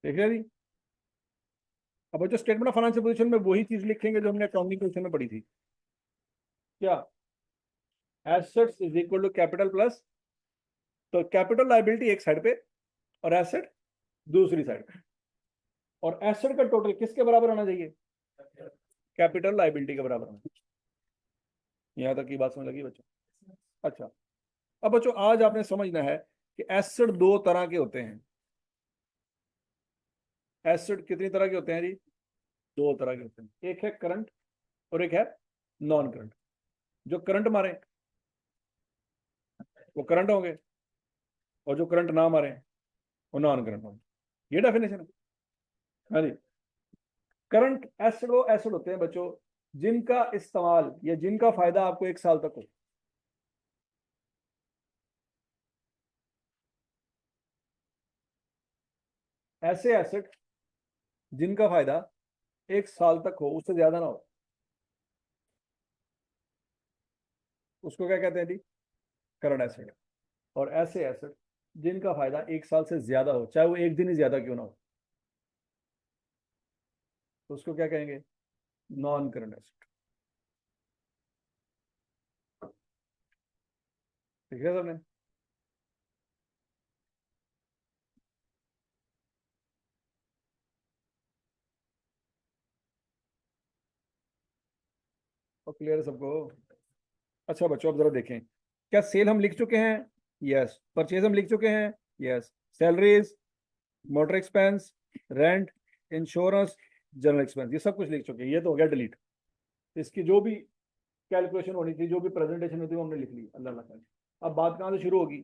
देख रहे जी? अब जो स्टेटमेंट ऑफ फाइनेंशियल पोजीशन में वही चीज लिखेंगे जो हमने अकाउंटिंग पोजीशन में पढ़ी थी। क्या? Assets is equal to capital plus, तो कैपिटल लाइबिलिटी एक साइड पे और एसेट दूसरी साइड पे। और एसेट का टोटल किसके बराबर आना चाहिए? कैपिटल लाइबिलिटी के बराबर आना चाहिए। यहां तक की बात समझ लगी बच्चों? अच्छा, अब बच्चों आज आपने समझना है कि एसेट दो तरह के होते हैं। एसेट कितनी तरह के होते हैं जी? दो तरह के होते हैं। एक है करंट और एक है नॉन करंट। जो करंट मारे वो करंट होंगे, और जो करंट ना मारे वो नॉन करंट होंगे। ये डेफिनेशन है। हाँ जी। करंट एसेट वो एसेट होते हैं बच्चों जिनका इस्तेमाल या जिनका फायदा आपको एक साल तक हो। ऐसे एसेट जिनका फायदा एक साल तक हो, उससे ज्यादा ना हो, उसको क्या कहते हैं जी? Current asset. और ऐसे एसेट जिनका फायदा एक साल से ज्यादा हो, चाहे वो एक दिन ही ज्यादा क्यों ना हो, तो उसको क्या कहेंगे? Non current asset. ठीक है सबने? और क्लियर है सबको? अच्छा बच्चों, अब जरा देखें, क्या सेल हम लिख चुके हैं? यस। परचेज हम लिख चुके हैं? Yes. Salaries, motor expense, rent, insurance, general expense, ये सब कुछ लिख चुके हैं। ये तो हो गया डिलीट। इसकी जो भी कैलकुलेशन होनी थी, जो भी प्रेजेंटेशन होती है, वो हमने लिख ली। अल्लाह अल्लाह। अब बात कहाँ से शुरू होगी?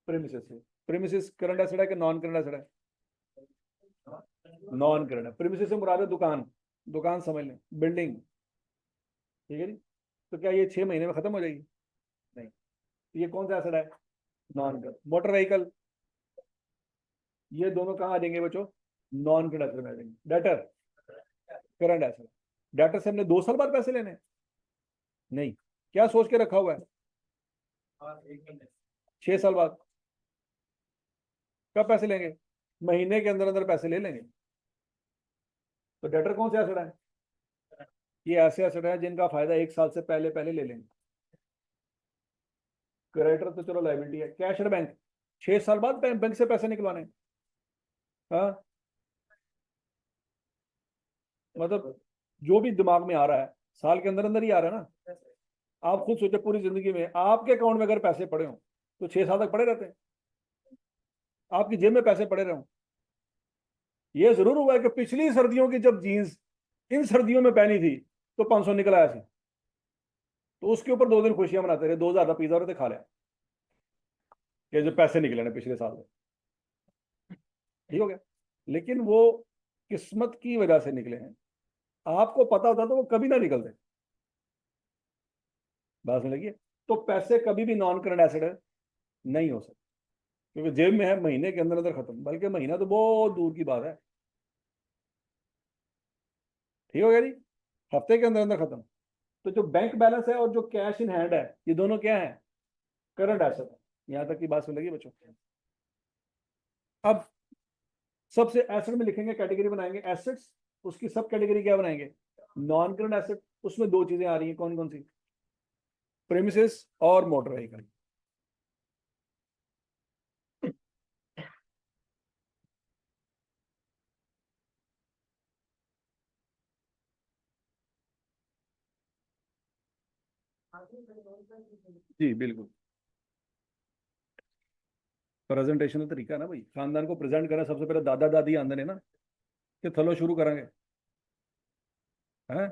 प्रेमिसेस से। प्रेमिसेस करंट एसेट है कि नॉन करंट एसेट है? नॉन करंट है। प्रेमिसेस से मुराद है दुकान। दुकान समझ लें, बिल्डिंग। ठीक है जी? तो क्या ये 6 महीने में खत्म हो जाएगी? नहीं। ये कौन सा एसेट है? Non current. मोटर व्हीकल, ये दोनों कहाँ आ जाएंगे बच्चों? नॉन करंट एसेट में आ जाएंगे। Debtor, current asset. डेटर से हमने 2 साल बाद पैसे लेने? नहीं। क्या सोच के रखा हुआ है? 6 साल बाद। कब पैसे लेंगे? महीने के अंदर अंदर पैसे ले लेंगे। तो डेटर कौन से एसेट है? ये ऐसे एसेट है जिनका फायदा एक साल से पहले पहले ले लेंगे। क्रेडिटर तो चलो लाइबिलिटी है। कैश और बैंक, 6 साल बाद बैंक से पैसे निकलवाने। हाँ, मतलब जो भी दिमाग में आ रहा है, साल के अंदर अंदर ही आ रहा है ना। आप खुद सोचो, पूरी जिंदगी में आपके अकाउंट में अगर पैसे पड़े हो तो 6 साल तक पड़े रहते हैं। आपकी जेब में पैसे पड़े रहो। ये जरूर हुआ है कि पिछली सर्दियों की जब जीन्स इन सर्दियों में पहनी थी तो 500 निकल आया थी, तो उसके ऊपर 2 दिन खुशियां मनाते रहे, 2,000 का पिज्जा और खा लिया कि जो पैसे निकले ना पिछले साल में। ठीक हो गया। लेकिन वो किस्मत की वजह से निकले हैं। आपको पता होता तो वो कभी ना निकलते। बात समझ लगी? तो पैसे कभी भी नॉन करंट एसेट नहीं हो सकते, क्योंकि जेब में है, महीने के अंदर अंदर खत्म, बल्कि महीना तो बहुत दूर की बात है। ठीक हो गया जी? हफ्ते के अंदर अंदर खत्म। तो जो बैंक बैलेंस है और जो कैश इन हैंड है, ये दोनों क्या है? करंट एसेट है। यहां तक की बात समझ लगी बच्चों? अब सबसे एसेट में लिखेंगे, कैटेगरी बनाएंगे एसेट्स। उसकी सब कैटेगरी क्या बनाएंगे? Non current asset. उसमें दो चीजें आ रही हैं, कौन कौन सी? प्रेमिसेस और मोटर व्हीकल। जी बिल्कुल। प्रेजेंटेशन का तरीका है ना भाई, खानदान को प्रेजेंट करना। सबसे पहले दादा दादी आंदे ने ना कि थलो शुरू करेंगे हैं।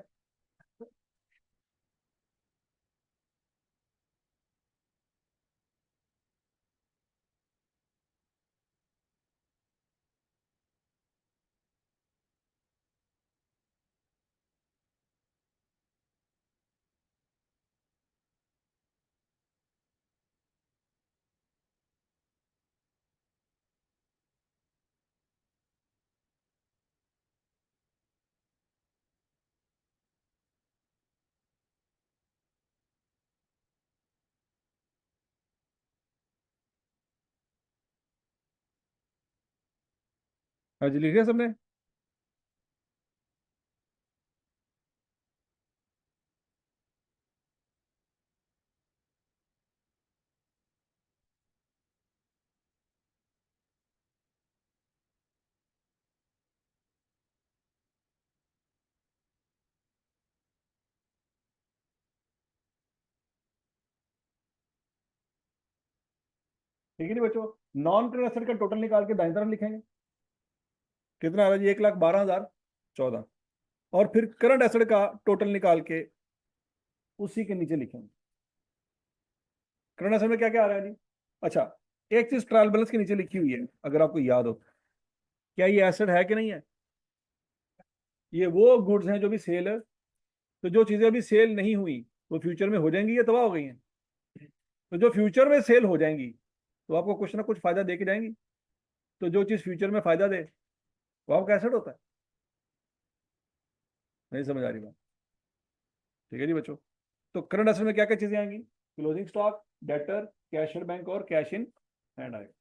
हाँ जी, लिख लिया सबने? ठीक है नहीं बच्चों, नॉन करंट एसेट का टोटल निकाल के दाईं तरफ लिखेंगे। कितना आ रहा है जी? 1,12,014। और फिर करंट एसेट का टोटल निकाल के उसी के नीचे लिखेंगे। करंट एसेट में क्या क्या आ रहा है जी? अच्छा, एक चीज ट्रायल बैलेंस के नीचे लिखी हुई है, अगर आपको याद हो, क्या ये एसेट है कि नहीं है? ये वो गुड्स हैं जो भी सेल है। तो जो चीजें अभी सेल नहीं हुई वो फ्यूचर में हो जाएंगी या तबाह हो गई हैं? तो जो फ्यूचर में सेल हो जाएंगी तो आपको कुछ ना कुछ फायदा दे के जाएंगी। तो जो चीज फ्यूचर में फायदा दे वो आपका एसेट होता है। नहीं समझ आ रही बात? ठीक है जी बच्चों। तो करंट एसेट में क्या क्या चीजें आएंगी? Closing stock, debtor, cash at bank और कैश इन हैंड आएगा।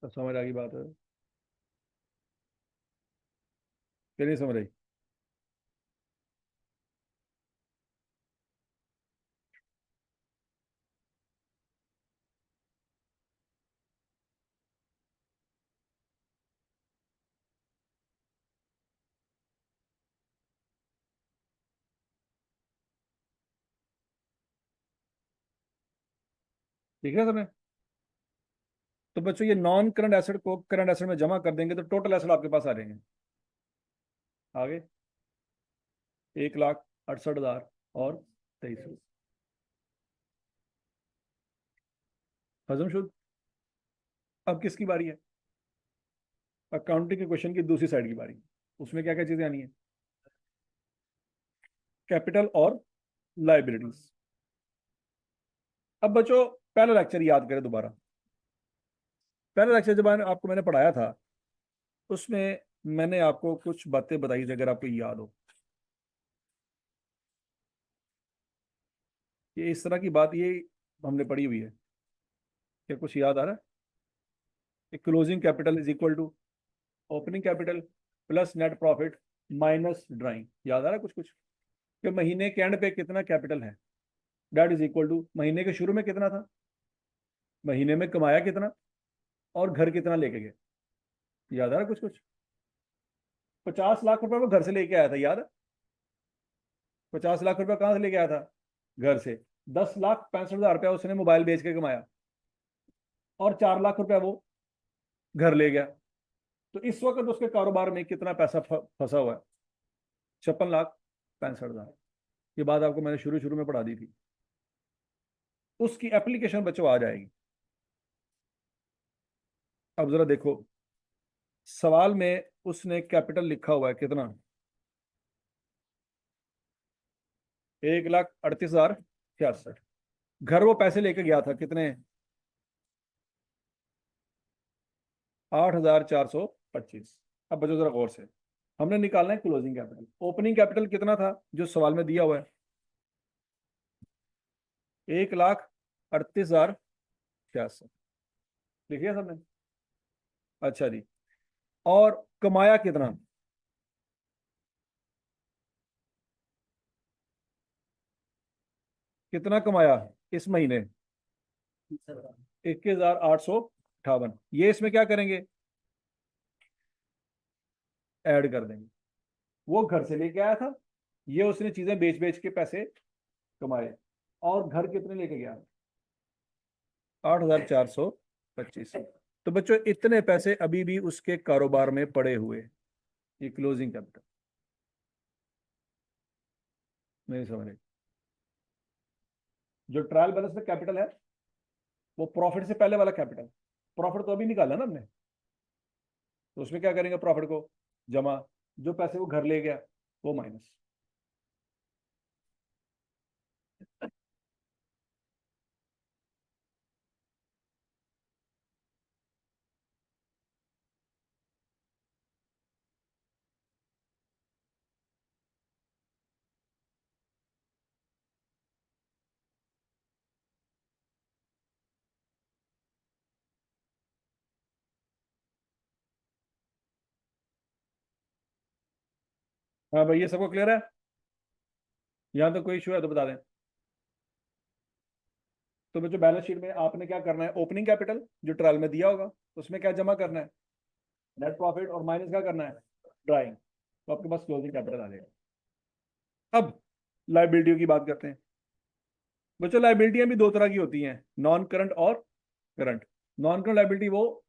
तो समझ आ गई बात है? फिर नहीं समझ आई? ठीक है समझ? तो बच्चों ये नॉन करंट एसेट को करंट एसेट में जमा कर देंगे तो टोटल एसेट आपके पास आ जाएंगे। आगे 1,68,000 और 23। हजम शुद्ध। अब किसकी बारी है? अकाउंटिंग के क्वेश्चन की दूसरी साइड की बारी। उसमें क्या क्या चीजें आनी है? कैपिटल और लाइबिलिटीज। अब बच्चों पहला लेक्चर याद करें दोबारा। पहला लेक्चर जब आपको मैंने पढ़ाया था उसमें मैंने आपको कुछ बातें बताई थी, अगर आपको याद हो। ये इस तरह की बात ये हमने पढ़ी हुई है। क्या कुछ याद आ रहा है? Closing capital is equal to opening capital plus net profit minus drawing. याद आ रहा है कुछ कुछ? कि महीने के एंड पे कितना कैपिटल है, दैट इज इक्वल टू महीने के शुरू में कितना था, महीने में कमाया कितना, और घर कितना लेके गए। याद आ रहा है कुछ कुछ? 50 लाख रुपए वो घर से लेके आया था, याद है? 50 लाख रुपए कहाँ से लेके आया था? घर से। 10,65,000 रुपया उसने मोबाइल बेच के कमाया, और 4 लाख रुपया वो घर ले गया। तो इस वक्त उसके कारोबार में कितना पैसा फंसा हुआ है? 56,65,000। ये बात आपको मैंने शुरू शुरू में पढ़ा दी थी। उसकी एप्लीकेशन बच्चों आ जाएगी। अब जरा देखो, सवाल में उसने कैपिटल लिखा हुआ है कितना? 1,38,066। घर वो पैसे लेके गया था कितने? 8,425। अब बच्चों जरा गौर से, हमने निकालना है क्लोजिंग कैपिटल। ओपनिंग कैपिटल कितना था जो सवाल में दिया हुआ है? 1,38,066। लिखिए सबने? अच्छा जी। और कमाया कितना? कितना कमाया इस महीने? 21,858। ये इसमें क्या करेंगे? ऐड कर देंगे। वो घर से लेके आया था, ये उसने चीजें बेच बेच के पैसे कमाए, और घर कितने लेके गया? 8,425। तो बच्चों इतने पैसे अभी भी उसके कारोबार में पड़े हुए, ये क्लोजिंग कैपिटल। नहीं समझ रहे? जो ट्रायल बैलेंस में कैपिटल है वो प्रॉफिट से पहले वाला कैपिटल। प्रॉफिट तो अभी निकाला ना हमने, तो उसमें क्या करेंगे? प्रॉफिट को जमा, जो पैसे वो घर ले गया वो माइनस। हाँ भाई, ये सबको क्लियर है? यहाँ तो कोई इशू है तो बता दें। तो बच्चों बैलेंस शीट में आपने क्या करना है? ओपनिंग कैपिटल जो ट्रायल में दिया होगा उसमें क्या जमा करना है? नेट प्रॉफिट, और माइनस क्या करना है? ड्राइंग। तो आपके पास क्लोजिंग कैपिटल आ जाएगा। अब लाइबिलिटियों की बात करते हैं। बच्चों लाइबिलिटियां भी दो तरह की होती हैं, नॉन करंट और करंट। नॉन करंट लाइबिलिटी वो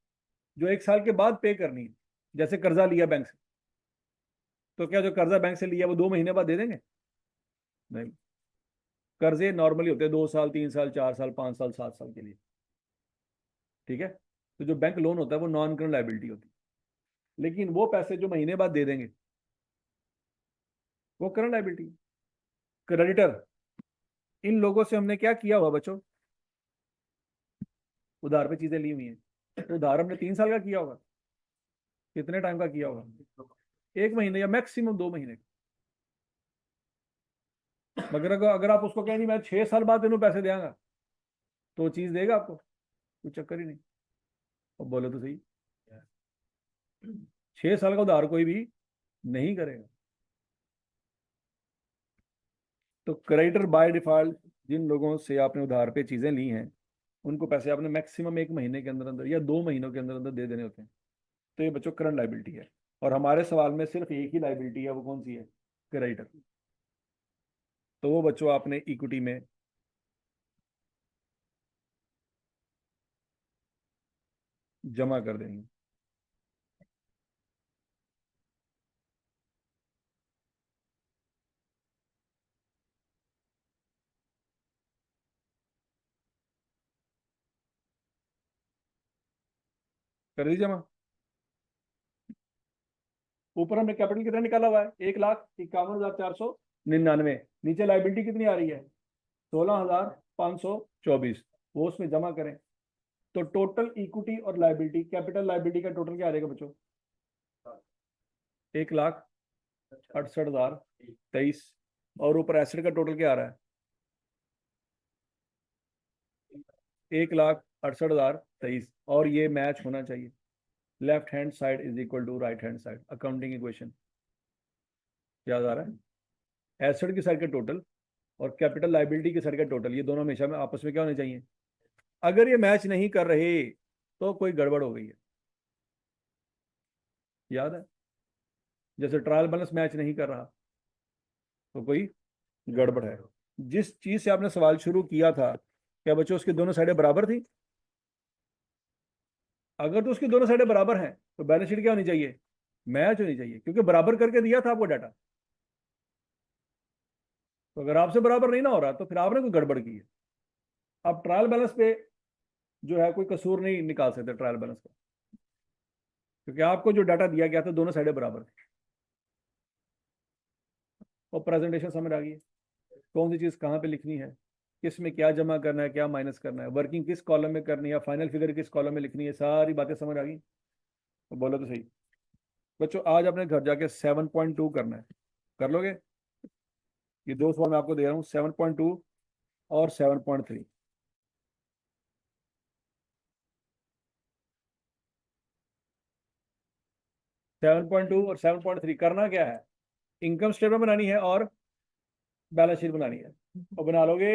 जो 1 साल के बाद पे करनी है। जैसे कर्जा लिया बैंक से, तो क्या जो कर्जा बैंक से लिया वो 2 महीने बाद दे देंगे? नहीं। कर्जे नॉर्मली होते हैं 2 साल, 3 साल, 4 साल, 5 साल, 7 साल के लिए। ठीक है? तो जो बैंक लोन होता है वो नॉन करंट लाइबिलिटी होती है, लेकिन वो पैसे जो महीने बाद दे देंगे वो करंट लाइबिलिटी। क्रेडिटर, इन लोगों से हमने क्या किया हुआ बच्चों? उधार पे चीजें ली हुई हैं, तो उधार हमने 3 साल का किया होगा। कितने टाइम का किया होगा? 1 महीने या मैक्सिमम 2 महीने। मगर अगर आप उसको कहें मैं 6 साल बाद तेनों पैसे देंगा, तो चीज देगा आपको? कोई चक्कर ही नहीं। अब बोलो तो सही, 6 साल का उधार कोई भी नहीं करेगा। तो क्रेडिटर बाय डिफॉल्ट जिन लोगों से आपने उधार पे चीजें ली हैं, उनको पैसे आपने मैक्सिमम 1 महीने के अंदर अंदर या 2 महीनों के अंदर अंदर दे देने होते हैं। तो ये बच्चों करंट लाइबिलिटी है। और हमारे सवाल में सिर्फ एक ही लाइबिलिटी है, वो कौन सी है? क्रेडिटर। तो वो बच्चों आपने इक्विटी में जमा कर देंगे। कर दी जमा। ऊपर हमने कैपिटल कितना निकाला हुआ है? 1,51,499। नीचे लाइबिलिटी कितनी आ रही है? 16,524। वो उसमें जमा करें। तो टोटल इक्विटी और लाइबिलिटी, कैपिटल लाइबिलिटी का टोटल क्या आ जाएगा बच्चों? 1,68,023। और ऊपर एसेट का टोटल क्या आ रहा है? 1,68,023। और ये मैच होना चाहिए। Left hand side is equal to right hand side, accounting equation. याद आ रहा है? एसेट की साइड का टोटल और कैपिटल लाइबिलिटी की साइड का टोटल, ये दोनों हमेशा में आपस में क्या होने चाहिए? अगर ये मैच नहीं कर रहे तो कोई गड़बड़ हो गई है। याद है? जैसे ट्रायल बैलेंस मैच नहीं कर रहा तो कोई गड़बड़ है। जिस चीज से आपने सवाल शुरू किया था, क्या बच्चों उसकी दोनों साइडें बराबर थी? अगर तो उसकी दोनों साइडें बराबर हैं तो बैलेंस शीट क्या होनी चाहिए? मैच होनी चाहिए, क्योंकि बराबर करके दिया था आपको डाटा। तो अगर आपसे बराबर नहीं ना हो रहा तो फिर आपने कोई गड़बड़ की है। आप ट्रायल बैलेंस पे जो है कोई कसूर नहीं निकाल सकते ट्रायल बैलेंस का, क्योंकि आपको जो डाटा दिया गया था दोनों साइडें बराबर थी। और प्रेजेंटेशन समझ आ गई है? कौन सी चीज कहाँ पे लिखनी है, किस में क्या जमा करना है, क्या माइनस करना है, वर्किंग किस कॉलम में करनी है, फाइनल फिगर किस कॉलम में लिखनी है, सारी बातें समझ आ गई? तो बोलो तो सही। बच्चों आज अपने घर जाके 7.2 करना है। कर लोगे? ये दो सवाल मैं आपको दे रहा हूँ, 7.2 और 7.3। 7.2 और 7.3 करना क्या है? इनकम स्टेटमेंट बनानी है और बैलेंस शीट बनानी है। और बना लोगे